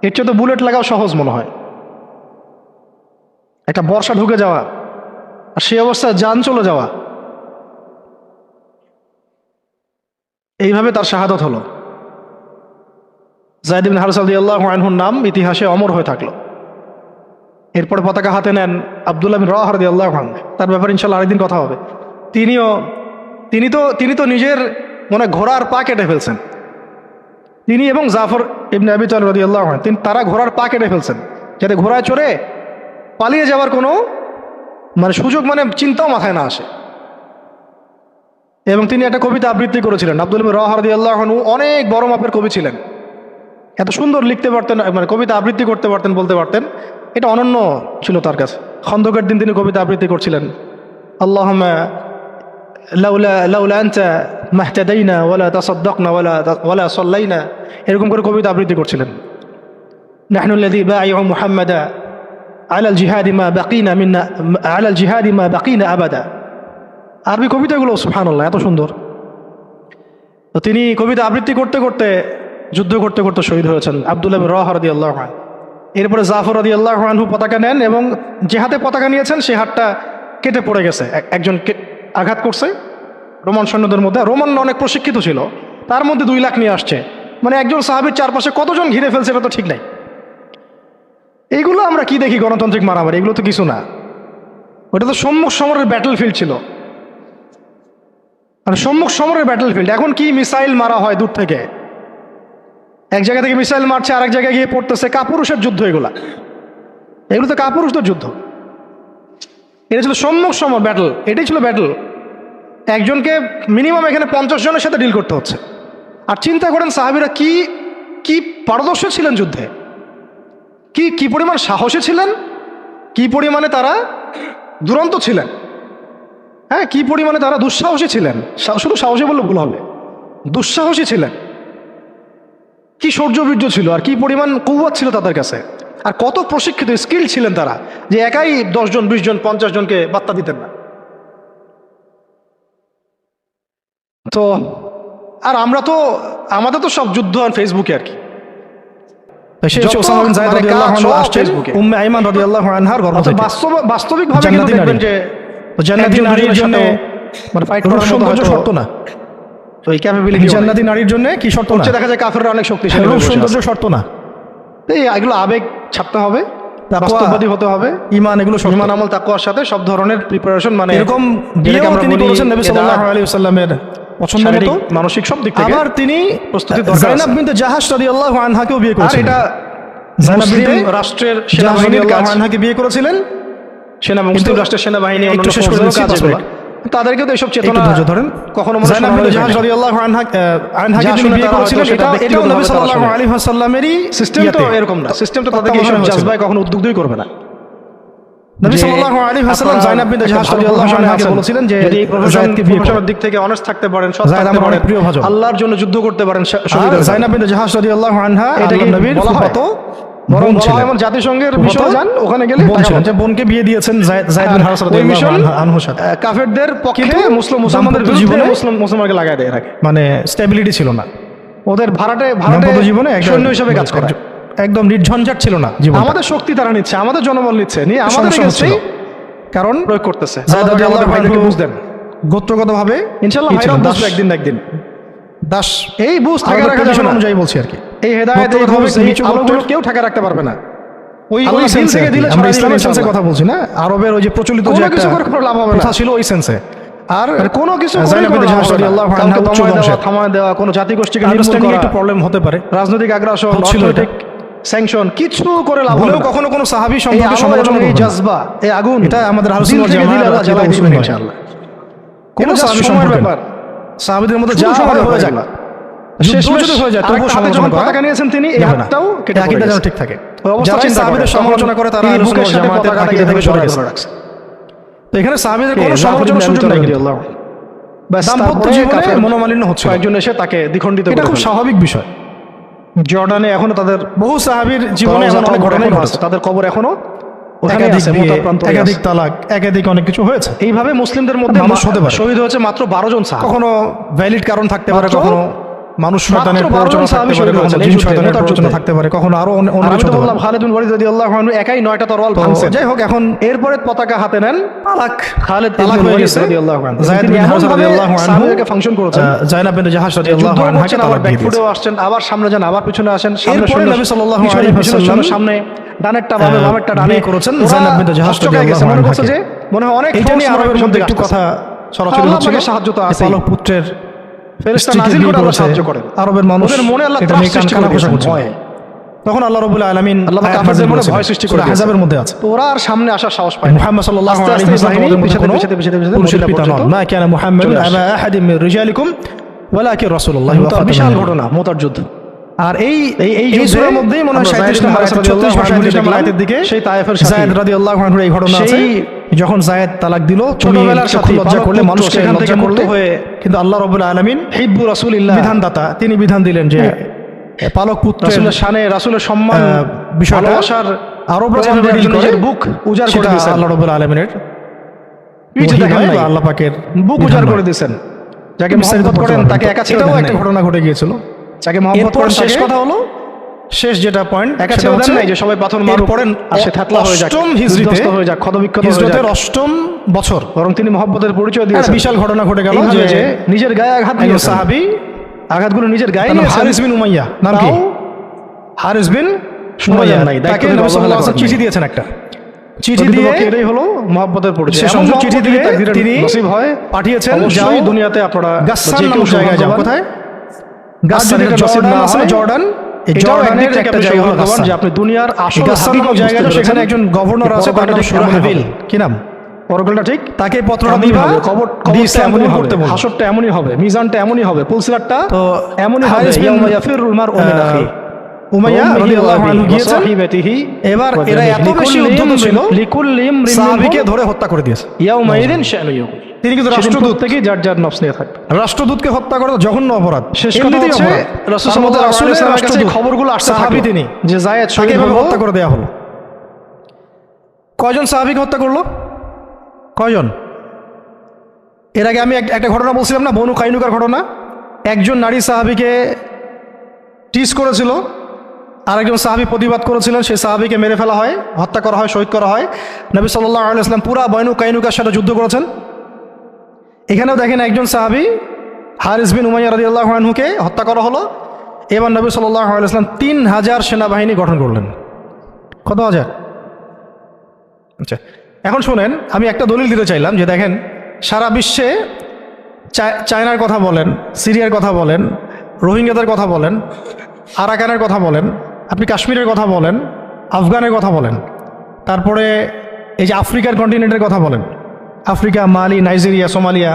এর চেয়ে তো বুলেট লাগাও সহজ মনে হয়। একটা বর্ষা ঢুকে যাওয়া আর সেই অবস্থায় যান চলে যাওয়া, এইভাবে তার শাহাদত হলো। যায়েদ বিন হারেসা রাদিয়াল্লাহু আনহুর নাম ইতিহাসে অমর হয়ে থাকলো। এরপরে পতাকা হাতে নেন আব্দুল্লাহ বিন রাওয়াহা রাদিয়াল্লাহু আনহু। তার ব্যাপারে ইনশাআল্লাহ আরেকদিন কথা হবে। তিনি তো নিজের ঘোড়ার পা কেটে ফেলছেন। তিনি এবং জাফর ইবনে আবি তালিব রাদিয়াল্লাহু আনহু, তারা ঘোড়ার পা কেটে ফেলছেন যাতে ঘোড়ায় চড়ে পালিয়ে যাওয়ার কোনো সুযোগ চিন্তাও মাথায় না আসে। এবং তিনি একটা কবিতা আবৃত্তি করেছিলেন। আব্দুল্লাহ বিন রাওয়াহা রাদিয়াল্লাহু আনহু অনেক বড় মাপের কবি ছিলেন। এত সুন্দর লিখতে পারতেন, কবিতা আবৃত্তি করতে পারতেন, বলতে পারতেন। এটা অনন্য ছিল তার কাছে। খন্দকের দিন তিনি কবিতা আবৃত্তি করছিলেন। আল্লাহুম্মা লাউলা আনতা মাহতাদাইনা ওয়ালা তাসাদদাকনা ওয়ালা সাল্লাইনা, এরকম করে কবিতা আবৃত্তি করছিলেন। নাহনুল্লাযী বায়উ মুহাম্মাদা আলাল জিহাদি মা বাকিনা আবাদা। আরবি কবিতাগুলো সুবহানাল্লাহ এত সুন্দর। তো তিনি কবিতা আবৃত্তি করতে করতে, যুদ্ধ করতে করতে শহীদ হয়েছেন আব্দুল্লাহ বিন রাওয়াহা রাদিয়াল্লাহু আনহু। এরপরে জাফর রাদিয়াল্লাহু আনহু পতাকা নেন এবং যে হাতে পতাকা নিয়েছেন সেই হাতটা কেটে পড়ে গেছে। একজন আঘাত করছে রোমান সৈন্যদের মধ্যে। রোমান অনেক প্রশিক্ষিত ছিল, তার মধ্যে 2 লাখ নিয়ে আসছে। একজন সাহাবীর চারপাশে কতজন ঘিরে ফেলছে এটা তো ঠিক নাই। এইগুলো আমরা কি দেখি, গণতান্ত্রিক মারামারি, এগুলো তো কিছু না। ওটা তো সম্মুখ সমরের ব্যাটল ফিল্ড ছিল। সম্মুখ সমরের ব্যাটল ফিল্ড। এখন কি মিসাইল মারা হয় দূর থেকে, এক জায়গা থেকে মিসাইল মারছে আরেক জায়গায় গিয়ে পড়তেছে। কাপুরুষের যুদ্ধ এগুলো তো কাপুরুষদের যুদ্ধ। এটা ছিল সম্মুখ সমর ব্যাটল, এটাই ছিল ব্যাটল। একজনকে মিনিমাম এখানে 50 জনের সাথে ডিল করতে হচ্ছে। আর চিন্তা করেন সাহাবীরা কি পারদর্শী ছিলেন যুদ্ধে, কি পরিমাণ সাহসী ছিলেন, কি পরিমাণে তারা দুরন্ত ছিলেন। হ্যাঁ, কি পরিমাণে তারা দুঃসাহসী ছিলেন। শুধু সাহসী বললে ভুল হবে, দুঃসাহসী ছিলেন। কি শৌর্যবীর্য ছিল, আর কি পরিমাণ কুওয়াত ছিল তাদের কাছে, আর কত প্রশিক্ষিত স্কিল ছিলেন তারা, যে একাই 10 জন 20 জন 50 জনকে বার্তা দিতেন না। তো আর আমাদের তো সব যুদ্ধ আর ফেসবুকে আর কি। সে হচ্ছে ওসামা বিন যায়েদ রাদিয়াল্লাহু আনহু আসছেন উম্মে আইমান রাদিয়াল্লাহু আনহার গর্ভ থেকে। বাস্তবিকভাবে কিন্তু দেখবেন যে জান্নাতি নারীর জন্য মানে ফাইট করার সৌন্দর্য শর্ত না, তো এই ক্যাপাবিলিটি জান্নাতি নারীর জন্য কি শর্ত না, দেখা যায় কাফেররা অনেক শক্তিশালী, সৌন্দর্য শর্ত না। এই এগুলো আবেগ ছাড়তে হবে, বাস্তববাদী হতে হবে, ঈমান এগুলো ঈমান আমল তাকওয়ার সাথে সব ধরনের প্রিপারেশন, মানে এরকম যেটাকে আমরা বলি নবী সাল্লাল্লাহু আলাইহি ওয়াসাল্লামের পছন্দ মতো মানসিক সব দিক থেকে। আবার তিনি প্রস্তুতি দরকার। যায়নাব বিনতে জাহাশ রাদিয়াল্লাহু আনহাকেও বিয়ে করেছিলেন। আর এটা যায়নাব বিনতে রাষ্ট্রের সেনাবাহিনীর আনহাকে বিয়ে করেছিলেন, মুসলিম রাষ্ট্রের সেনাবাহিনী একটু শেষ করে দিচ্ছি 5 মিনিট, তাদেরকেও তো এইসব চেতনা ধরেন কখনো যায়নাব বিনতে জাহাশ রাদিয়াল্লাহু আনহাকে তিনি বিয়ে করেছিলেন। এটাও নবী সাল্লাল্লাহু আলাইহি ওয়াসাল্লামেরই সিস্টেম, তো এরকম না, সিস্টেম তো তাদেরকে এইসব জাজবায় কখনো উদ্বুদ্ধই করবে না। নবী সাল্লাল্লাহু আলাইহি ওয়াসাল্লাম যায়নাব বিনতে জাহাশ রাদিয়াল্লাহু আনহাকে বলেছিলেন যে যদি এই প্রফেশনের দিক থেকে অনেস্ট থাকতে পারেন, সৎ থাকতে পারেন, আল্লাহর জন্য যুদ্ধ করতে পারেন, শহীদ যায়নাব বিনতে জাহাশ রাদিয়াল্লাহু আনহা এটা নবীর ফুফাতো বরং যেমন জাতিসংঘের বিষয়ে যান ওখানে গেলে বলছিলেন যে বোনকে বিয়ে দিয়েছেন যায়েদ বিন হারেসা রাদিয়াল্লাহু আনহুর সাথে। কাফেরদের পক্ষে মুসলমানদের বিরুদ্ধে মুসলমানকে লাগায় দেয় রাখে, মানে স্টেবিলিটি ছিল না ওদের, ভাড়াটে জীবনে সৈন্য হিসেবে কাজ করে, একদম নির্ঝঞ্ঝাট ছিল না জীবন। আমাদের শক্তি তারা নিচ্ছে, আমাদের জনবল নিচ্ছে, নিয়ে আমাদের এগেইনস্টেই কারণ প্রয়োগ করতেছে। যায়েদ রাদিয়াল্লাহু আনহু বুঝদেন গোত্রগতভাবে ইনশাআল্লাহ ভাইরা বুঝবে একদিন না একদিন। দাস এই বুঝ ঠেকা রাখা যাবে না, অনুযায়ী বলছি আর কি। এই হেদায়েত নিচু আলোগুলো কেউ ঠেকা রাখতে পারবে না। ওই সেন্স থেকে দিলে আমরা ইসলামের সেন্সে কথা বলছি না, আরবের ওই যে প্রচলিত যে একটা লাভ হবে না ছিল ওই সেন্সে। আর কোনো কিছু যায়নাব বিনতে জাহাশ রাদিয়াল্লাহু আনহা থামায় দেওয়া, কোনো জাতিগোষ্ঠীকে নির্মূল করা, একটু প্রবলেম হতে পারে, রাজনৈতিক আগ্রাসন, অর্থনৈতিক স্যাংশন কিছু করে লাভ হলেও কখনো কোনো সাহাবী সম্পর্কে সমালোচনা, এই জাজবা, এই আগুন, এটা আমাদের আহলে সুন্নাত ওয়াল জামাত আল্লাহ জ্বালাই দিবেন ইনশাআল্লাহ। কোনো সাহাবী সম্পর্কে ব্যাপার, সাহাবীদের মধ্যে যা হয়ে যায়, শেষ যদি হয়ে যায় তবুও সমালোচনা করা, পতাকা নিয়েছেন তিনি, এই হাতটাও কেটে আকীদা যেন ঠিক থাকে। যারা সাহাবীদের সমালোচনা করে তারা আহলে সুন্নাত ওয়াল জামাতের আকীদা থেকে সরে রাখছে। তো এখানে সাহাবীদের কোনো সমালোচনার সুযোগ নাই। দাম্পত্য জীবনে মনোমালিন্য হচ্ছে, একজন এসে তাকে দ্বিখণ্ডিত করে, এটা খুব স্বাভাবিক বিষয়। জর্ডানে এখনো তাদের বহু সাহাবীর জীবনে এমন অনেক ঘটনাই ঘটেছে, তাদের কবর এখনো ওখানে আছে, একাধিক তালাক, একাধিক অনেক কিছু হয়েছে। এইভাবে মুসলিমদের মধ্যে মানুষ হতে পারে, শহীদ হয়েছে মাত্র 12 জন সাহাবী। কখনো ভ্যালিড কারণ থাকতে পারে, কখনো মানুষ শয়তানের প্ররোচনা থাকতে পারে, কখনো জিন শয়তানের প্ররোচনা থাকতে পারে, কখনো আরো অনেক কিছু। বললাম খালিদ বিন ওয়ালিদ রাদিয়াল্লাহু আনহু একাই 9টা তরোয়াল ভাঙছেন। যাই হোক, এখন এরপরে পতাকা হাতে নেন, তালাক, খালিদ বিন ওয়ালিদ রাদিয়াল্লাহু আনহু, যায়েদ বিন হারেসা রাদিয়াল্লাহু আনহু সাহাবীকে ফাংশন করেছেন, যায়নাব বিনতে জাহাশ রাদিয়াল্লাহু আনহাকে তালাক দিয়ে দিয়েছেন। আসছেন, আবার সামনে যান, আবার পিছনে আসেন, সামনে নবী সাল্লাল্লাহু আলাইহি ওয়াসাল্লাম সামনে ডানেরটা বামে, বামেরটা ডানে করেছেন। যায়নাব বিনতে জাহাশ রাদিয়াল্লাহু আনহা মনে যে মনে হয় অনেক এটা নিয়ে আরবের মধ্যে একটু কথা সরাসরি হচ্ছিল, সাহায্য তো আছে, পালক পুত্রের ফেরেশতা নাজিল করে আল্লাহ সাহায্য করেন। আরবের মানুষের মনে আল্লাহ ত্রাস সৃষ্টি করে, তখন আল্লাহ রাব্বুল আলামিন আল্লাহ কাফেরদের মনে ভয় সৃষ্টি করে আযাবের মধ্যে আছে। তো ওরা আর সামনে আসার সাহস পায় না। মুহাম্মদ সাল্লাল্লাহু আলাইহি ওয়াসাল্লাম পিছনে পিতা নন, মা কানা মুহাম্মাদুন আবা আহাদিন মির রিজালিকুম ওয়ালাকিন রাসূলুল্লাহ ওয়া ফাতাহ। বিশাল ঘটনা মুতার যুদ্ধ। আর এই সূরার মধ্যেই মনে হয় 37 নম্বর আয়াত 36 আয়াতের দিকে সেই তায়েফের সাথে যায়েদ রাদিয়াল্লাহু আনহুর এই ঘটনা আছে। যখন যায়েদ তালাক দিল, ছোটবেলার সাথে লজ্জা করলে মানুষকে এখান থেকে মুক্ত হয়ে, কিন্তু আল্লাহ রাব্বুল আলামিন হিব্বু রাসূলিল্লাহ বিধানদাতা, তিনি বিধান দিলেন যে পালক পুত্র রাসূলের শানে, রাসূলের সম্মান, বিষয়টা আসার আরবরা যেভাবে নিজের বুক উজাড় করে দিয়েছেন, আল্লাহ রাব্বুল আলামিনের পিঠে দেখেন না, আল্লাহ পাকের বুক উজাড় করে দিয়েছেন। যাকে মহব্বত করেন তাকে একা ছেড়ে দেন। একটা ঘটনা ঘটে গিয়েছিল, যাকে মহব্বত করেন। শেষ কথা হলো, শেষ যেটা পয়েন্ট, একা ছেড়ে দেন না, যে সবাই পাথর মার পড়েন আসে থাতলা হয়ে যায়, 8ম হিজরিতে হয়ে যায়, ক্ষতবিক্ষত হয়ে যায়, হিজরতের 8ম বছর, বরং তিনি মহব্বতের পরিচয় দিয়েছেন। বিশাল ঘটনা ঘটে গেল যে নিজের গায়ে আঘাত দিয়ে সাহাবী আঘাতগুলো নিজের গায়ে নিয়ে, হারিস বিন উমাইয়া নাম কি, হারিস বিন উমাইয়া, তাকে নবী সাল্লাল্লাহু আলাইহি ওয়াসাল্লাম চিঠি দিয়েছেন, একটা চিঠি দিয়ে, এটাই হলো মহব্বতের পরিচয়। এমন চিঠি দিয়ে তিনি নসিব হয় পাঠিয়েছেন, যাও দুনিয়াতে আপনারা যে কেউ জায়গায় যাও। কোথায়? গাসসানের জর্ডান, জর্ডানের একটা জায়গা হলো গাসসান, যে আপনি দুনিয়ার আসল হাকিকত জায়গাটা, সেখানে একজন গভর্নর আছে, তার নাম সুরাহাবিল। কি নাম? অরগলটা ঠিক, তাকে পত্রটা দিবা, কবরটা এমনই হবে, হাসরটা এমনই হবে, মিজানটা এমনই হবে, পুলসিরাতটা তো এমনই হবে। ইয়াউমা ইয়াফিরুল মারউ মিন আখি, উমাইয়া রাদিয়াল্লাহু আনহু গিয়েছেন। এবার এরা এত বেশি উদ্ধত ছিল, লিকুল্লি ইমরিন সাহাবীকে ধরে হত্যা করে দিয়েছে। ইয়াউমাইদিন শানু ইয়াউম, তিনি কিন্তু রাষ্ট্রদূত থেকে যার যার নফস নিয়ে থাকবে, রাষ্ট্রদূতকে হত্যা করা জঘন্য অপরাধ। শেষ কথা হচ্ছে রাসূলের কাছে খবরগুলো আসতে থাকে তিনি যে যায়েদ তাকে এভাবে হত্যা করে দেয়া হলো। কয়জন সাহাবীকে হত্যা করলো? কয়জন? এর আগে আমি একটা ঘটনা বলছিলাম না, বনু কাইনুকার ঘটনা। একজন নারী সাহাবীকে টিজ করেছিল, আরেকজন সাহাবী প্রতিবাদ করেছিলেন, সেই সাহাবীকে মেরে ফেলা হয়, হত্যা করা হয়, শহীদ করা হয়। নবী সাল্লাল্লাহু আলাইহি ওয়াসাল্লাম পুরা বনু কাইনুকার সাথে যুদ্ধ করেছেন। এখানেও দেখেন একজন সাহাবী হারিস বিন উমাইয়া রাদিয়াল্লাহু আনহুকে হত্যা করা হলো। এবার নবী সাল্লাল্লাহু আলাইহি ওয়াসাল্লাম 3000 সেনাবাহিনী গঠন করলেন। কত হাজার? আচ্ছা, এখন শুনেন, আমি একটা দলিল দিতে চাইলাম যে দেখেন, সারা বিশ্বে চায়নার কথা বলেন, সিরিয়ার কথা বলেন, রোহিঙ্গাদের কথা বলেন, আরাকানের কথা বলেন, আপনি কাশ্মীরের কথা বলেন, আফগানের কথা বলেন, তারপরে এই যে আফ্রিকার কন্টিনেন্টের কথা বলেন, আফ্রিকা, মালি, নাইজেরিয়া, সোমালিয়া,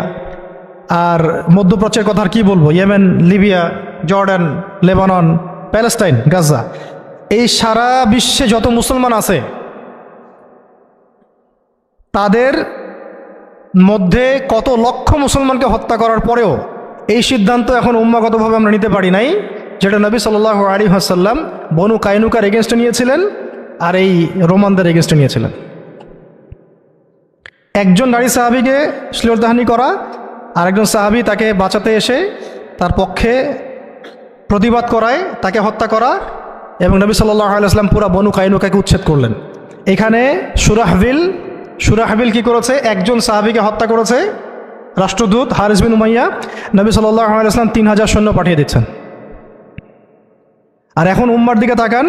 আর মধ্যপ্রাচ্যের কথা আর কি বলবো, Yemen, Libya, Jordan, Lebanon, Palestine, Gaza, এই সারা বিশ্বে যত মুসলমান আছে তাদের মধ্যে কত লক্ষ মুসলমানকে হত্যা করার পরেও এই সিদ্ধান্ত এখন উম্মাগতভাবে আমরা নিতে পারি নাই, যেটা নবী সাল্লাল্লাহু আলাইহি ওয়াসাল্লাম বনু কাইনুকার এগেনস্টে নিয়েছিলেন আর এই রোমানদের এগেনস্টে নিয়েছিলেন। একজন নারী সাহাবীকে শ্লীলতাহানি করা, আর একজন সাহাবী তাকে বাঁচাতে এসে তার পক্ষে প্রতিবাদ করায় তাকে হত্যা করা, এবং নবী সাল্লাল্লাহু আলাইহি ওয়াসাল্লাম পুরা বনু কাইনুকাকে উচ্ছেদ করলেন। এখানে সুরাহবিল কি করেছে? একজন সাহাবীকে হত্যা করেছে, রাষ্ট্রদূত হারিস বিন উমাইয়া। নবী সাল্লাল্লাহু আলাইহি ওয়াসাল্লাম 3000 সৈন্য পাঠিয়ে দিচ্ছেন। আর এখন উম্মার দিকে তাকান,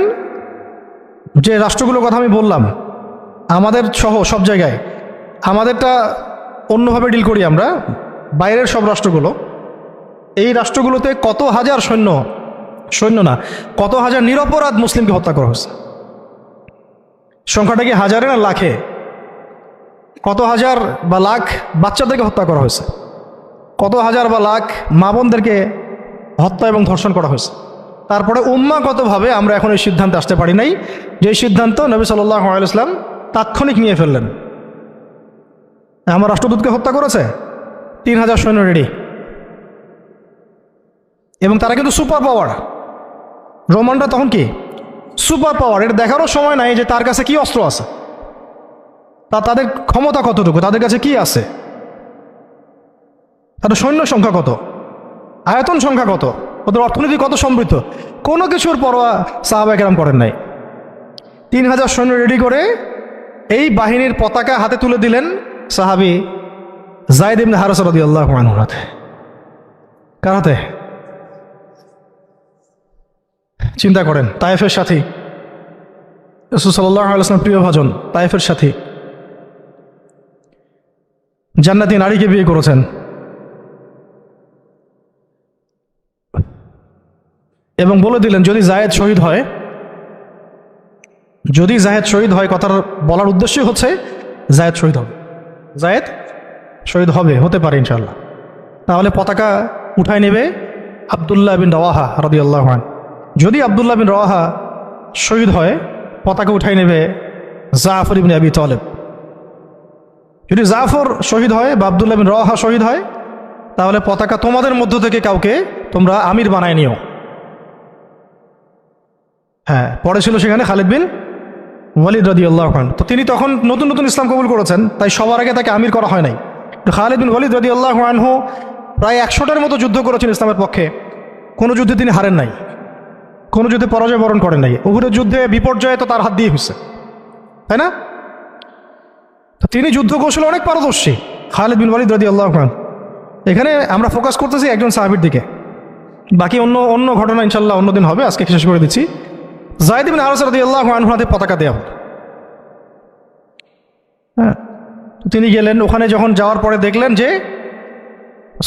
যে রাষ্ট্রগুলোর কথা আমি বললাম, আমাদের সহ সব জায়গায়, আমাদেরটা অন্যভাবে ডিল করি আমরা, বাইরের সব রাষ্ট্রগুলো, এই রাষ্ট্রগুলোতে কত হাজার সৈন্য না, কত হাজার নিরপরাধ মুসলিমকে হত্যা করা হয়েছে। সংখ্যাটা কি হাজারে না লাখে? কত হাজার বা লাখ বাচ্চাদেরকে হত্যা করা হয়েছে, কত হাজার বা লাখ মা বোনদেরকে হত্যা এবং ধর্ষণ করা হয়েছে। তারপরে উম্মাগতভাবে আমরা এখন এই সিদ্ধান্তে আসতে পারি নাই, যে সিদ্ধান্ত নবী সাল্লাল্লাহু আলাইহি ওয়াসাল্লাম তাৎক্ষণিক নিয়ে ফেললেন। আমার রাষ্ট্রদূতকে হত্যা করেছে, 3000 সৈন্য রেডি, এবং তারা কিন্তু সুপার পাওয়ার। রোমানরা তখন কি সুপার পাওয়ার, এটা দেখারও সময় নাই যে তার কাছে কি অস্ত্র আছে, তাদের ক্ষমতা কতটুকু, তাদের কাছে কি আছে, তাদের সৈন্য সংখ্যা কত, আয়তন সংখ্যা কত, ওদের অর্থনীতি কত সমৃদ্ধ, কোনো কিছুর পরোয়া সাহাবায়ে কেরাম করেন নাই। 3000 সৈন্য রেডি করে এই বাহিনীর পতাকা হাতে তুলে দিলেন সাহাবী যায়েদ ইবনে হারেসা রাদিয়াল্লাহু আনহুর হাতে। কার হাতে? চিন্তা করেন, তায়েফের সাথী, রাসূল সাল্লাল্লাহু আলাইহি ওয়াসাল্লাম প্রিয় ভাজন, তায়েফের সাথী, জান্নাতি নারীকে বিয়ে করেছেন, এবং বলে দিলেন যদি জায়েদ শহীদ হয়, কথার বলার উদ্দেশ্যই হচ্ছে জায়েদ শহীদ হবে, হতে পারে ইনশাআল্লাহ। তাহলে পতাকা উঠায় নেবে আব্দুল্লাহ বিন রওয়াহা রাদিয়াল্লাহু আনহু। যদি আব্দুল্লাহ বিন রওয়াহা শহীদ হয়, পতাকা উঠায় নেবে জাফর ইবনে আবি তালেব। যদি জাফর শহীদ হয় বা আব্দুল্লাহ বিন রওয়াহা শহীদ হয়, তাহলে পতাকা তোমাদের মধ্য থেকে কাউকে তোমরা আমির বানায় নিও। হ্যাঁ, পরে ছিল সেখানে খালিদ বিন ওয়ালিদ রাদিয়াল্লাহু আনহু। তো তিনি তখন নতুন নতুন ইসলাম কবুল করেছেন, তাই সবার আগে তাকে আমির করা হয় নাই। খালিদ বিন ওয়ালিদ রাদিয়াল্লাহু আনহু প্রায় 100টার মতো যুদ্ধ করেছেন ইসলামের পক্ষে, কোনো যুদ্ধে তিনি হারেন নাই, কোনো যুদ্ধে পরাজয় বরণ করেন নাই। উহুদের যুদ্ধে বিপর্যয় তো তার হাত দিয়ে হয়েছে, তাই না? তো তিনি যুদ্ধ কৌশলে অনেক পারদর্শী, খালিদ বিন ওয়ালিদ রাদিয়াল্লাহু আনহু। এখানে আমরা ফোকাস করতেছি একজন সাহাবীর দিকে, বাকি অন্য ঘটনা ইনশাল্লাহ অন্যদিন হবে, আজকে শেষ করে দিচ্ছি। যায়েদ ইবনে হারেসা রাদিয়াল্লাহু আনহুর হাতে পতাকা দেওয়া। হ্যাঁ, তিনি গেলেন ওখানে, যখন যাওয়ার পরে দেখলেন যে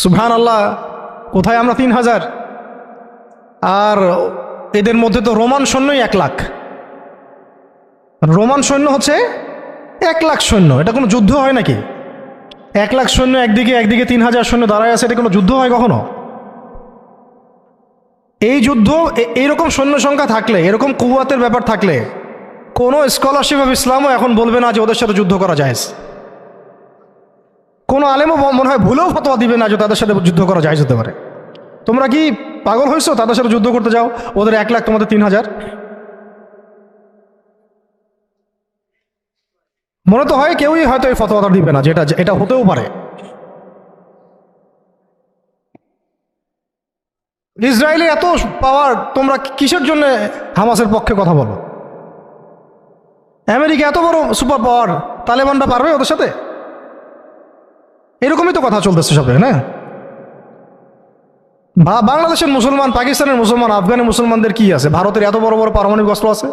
সুবহানাল্লাহ, কোথায় আমরা 3000, আর এদের মধ্যে তো রোমান সৈন্যই 1 লাখ। রোমান সৈন্য হচ্ছে 1 লাখ সৈন্য, এটা কোনো যুদ্ধ হয় নাকি? 1 লাখ সৈন্য একদিকে 3000 সৈন্য দাঁড়ায় আছে, এটা কোনো যুদ্ধ হয় কখনো? এই যুদ্ধ, এইরকম সৈন্য সংখ্যা থাকলে, এরকম কুওয়াতের ব্যাপার থাকলে, কোনো স্কলারশিপ অফ ইসলামও এখন বলবে না যে ওদের সাথে যুদ্ধ করা জায়েজ। কোনো আলেমও মনে হয় ভুলেও ফতোয়া দিবে না যে তাদের সাথে যুদ্ধ করা জায়েজ হতে পারে। তোমরা কি পাগল হয়েছো? তাদের সাথে যুদ্ধ করতে যাও, ওদের 1 লাখ, তোমাদের 3000। মনে তো হয় কেউই হয়তো এই ফতোয়াটা দিবে না, যেটা এটা হতেও পারে। ইসরায়েলের এত পাওয়ার, তোমরা কিসের জন্য হামাসের পক্ষে কথা বলো? আমেরিকা এত বড় সুপার পাওয়ার, তালেবানরা পারবে ওদের সাথে? এরকমই তো কথা চলতেছে সবে, না? বাংলাদেশের মুসলমান, পাকিস্তানের মুসলমান, আফগানের মুসলমানদের কি আছে? ভারতের এত বড় বড় পারমাণবিক অস্ত্র আছে।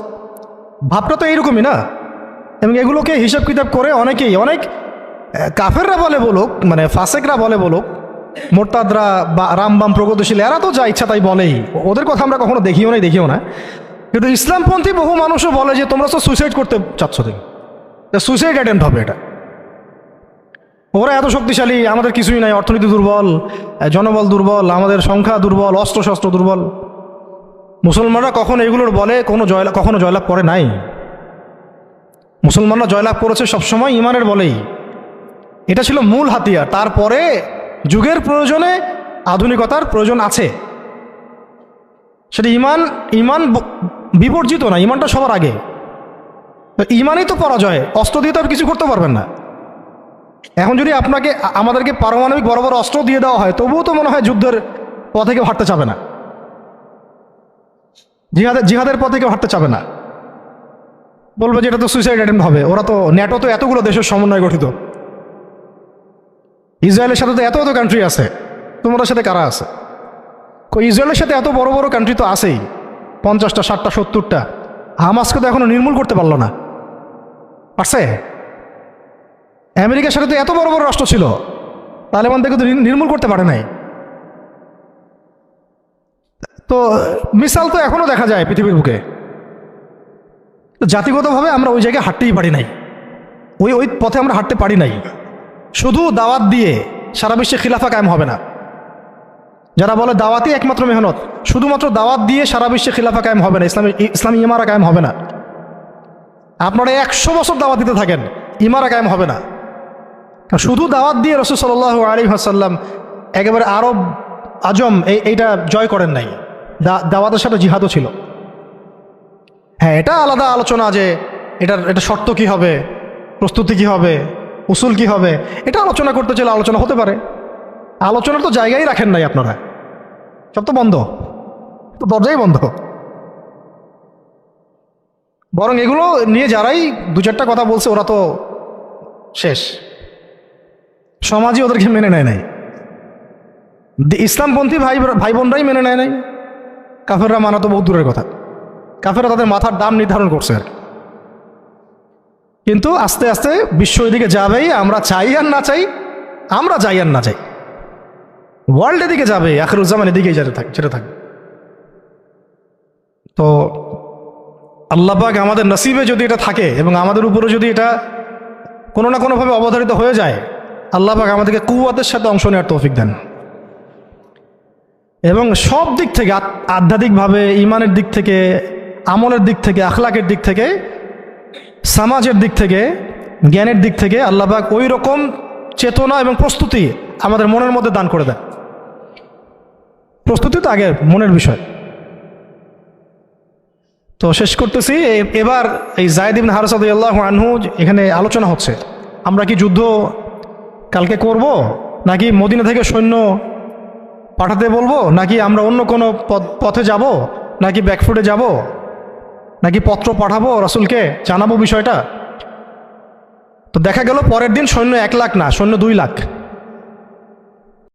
ভাবটা তো এইরকমই না? এবং এগুলোকে হিসাব কিতাব করে অনেকেই, অনেক কাফেররা বলে বলুক, মানে ফাসেকরা বলে বলুক, মোরতাদরা বা রামবাম প্রগতিশীল, এরা তো যা ইচ্ছা তাই বলেই, ওদের কথা আমরা কখনো দেখিও না। কিন্তু ইসলামপন্থী বহু মানুষও বলে যে তোমরা তো সুইসাইড করতে চাচ্ছ, দেখি সুইসাইড অ্যাটেম্প্ট হবে এটা। ওরা এত শক্তিশালী, আমাদের কিছুই নাই, অর্থনীতি দুর্বল, জনবল দুর্বল, আমাদের সংখ্যা দুর্বল, অস্ত্রশস্ত্র দুর্বল। মুসলমানরা কখনো এগুলোর বলে কখনো জয়লাভ করে নাই। মুসলমানরা জয়লাভ করেছে সবসময় ইমানের বলেই। এটা ছিল মূল হাতিয়ার। তারপরে যুগের প্রয়োজনে আধুনিকতার প্রয়োজন আছে, সেটা ইমান বিবর্জিত না, ইমানটা সবার আগে। ইমানই তো পরাজয়, অস্ত্র দিয়ে তো আর কিছু করতে পারবেন না। এখন যদি আমাদেরকে পারমাণবিক বড় বড় অস্ত্র দিয়ে দেওয়া হয়, তবুও তো মনে হয় যুদ্ধের পথে কেউ হাঁটতে চাবে না, জিহাদের পথে কেউ হাঁটতে চাবে না, বলবে যে এটা তো সুইসাইড অ্যাটেম্প্ট হবে। ওরা তো, ন্যাটো তো এতগুলো দেশের সমন্বয়ে গঠিত, ইসরায়েলের সাথে তো এত কান্ট্রি আছে, তোমাদের সাথে কারা আছে? ইসরায়েলের সাথে এত বড় বড় কান্ট্রি তো আছেই, 50টা 60টা 70টা। হামাসকে তো এখনো নির্মূল করতে পারলো না, পারছে? আমেরিকার সাথে তো এত বড় বড় রাষ্ট্র ছিল, তালেবানদেরকে তো নির্মূল করতে পারে নাই। তো মিসাল তো এখনো দেখা যায় পৃথিবীর বুকে। তো জাতিগতভাবে আমরা ওই জায়গায় হাঁটতেই পারি নাই, ওই পথে আমরা হাঁটতে পারি নাই। শুধু দাওয়াত দিয়ে সারা বিশ্বে খিলাফা কায়েম হবে না। যারা বলে দাওয়াতই একমাত্র মেহনত, শুধুমাত্র দাওয়াত দিয়ে সারা বিশ্বে খিলাফা কায়েম হবে না, ইসলামী ইমারা কায়েম হবে না। আপনারা 100 বছর দাওয়াত দিতে থাকেন, ইমারা কায়েম হবে না। শুধু দাওয়াত দিয়ে রাসূল সাল্লাল্লাহু আলাইহি ওয়াসাল্লাম একেবারে আরব আজম এইটা জয় করেন নাই, দাওয়াতের সাথে জিহাদও ছিল। হ্যাঁ, এটা আলাদা আলোচনা যে এটা শর্ত কি হবে, প্রস্তুতি কি হবে, উসুল কি হবে, এটা আলোচনা করতে চাইলে আলোচনা হতে পারে। আলোচনার তো জায়গায় রাখেন নাই আপনারা, সব তো বন্ধ, তো দরজাই বন্ধ। বরং এগুলো নিয়ে যারাই 2-4টা কথা বলছে, ওরা তো শেষ, সমাজই ওদেরকে মেনে নেয় নাই। ইসলামপন্থী ভাই বোনরাই মেনে নেয় নাই, কাফেররা মানা তো বহু দূরের কথা। কাফেররা তাদের মাথার দাম নির্ধারণ করছে আর। কিন্তু আস্তে আস্তে বিশ্ব এদিকে যাবেই, আমরা চাই আর না চাই, আমরা চাই আর না চাই, ওয়ার্ল্ড এদিকে যাবে, আখিরুজ্জামান এদিকেই যেতে থাকবে। তো আল্লাহ পাক আমাদের নসিবে যদি এটা থাকে এবং আমাদের উপরে যদি এটা কোনো না কোনোভাবে অবধারিত হয়ে যায়, আল্লাহ পাক আমাদেরকে কুওয়াতের সাথে অংশ নেওয়ার তৌফিক দেন। এবং সব দিক থেকে, আধ্যাত্মিকভাবে, ইমানের দিক থেকে, আমলের দিক থেকে, আখলাকের দিক থেকে, সমাজের দিক থেকে, জ্ঞানের দিক থেকে আল্লাহ পাক ওই রকম চেতনা এবং প্রস্তুতি আমাদের মনের মধ্যে দান করে দেন। প্রস্তুতি তো আগে মনের বিষয়। তো শেষ করতেছি, এবার এই যায়েদ ইবনে হারেসা রাদিয়াল্লাহু আনহু এখানে আলোচনা হচ্ছে, আমরা কি যুদ্ধ কালকে করব, নাকি মদিনা থেকে সৈন্য পাঠাতে বলবো, নাকি আমরা অন্য কোনো পথে যাব, নাকি ব্যাকফুটে যাব, নাকি পত্র পাঠাবো রাসূলকে জানাবো বিষয়টা। তো দেখা গেল পরের দিন সৈন্য 1 লাখ না, সৈন্য 2 লাখ।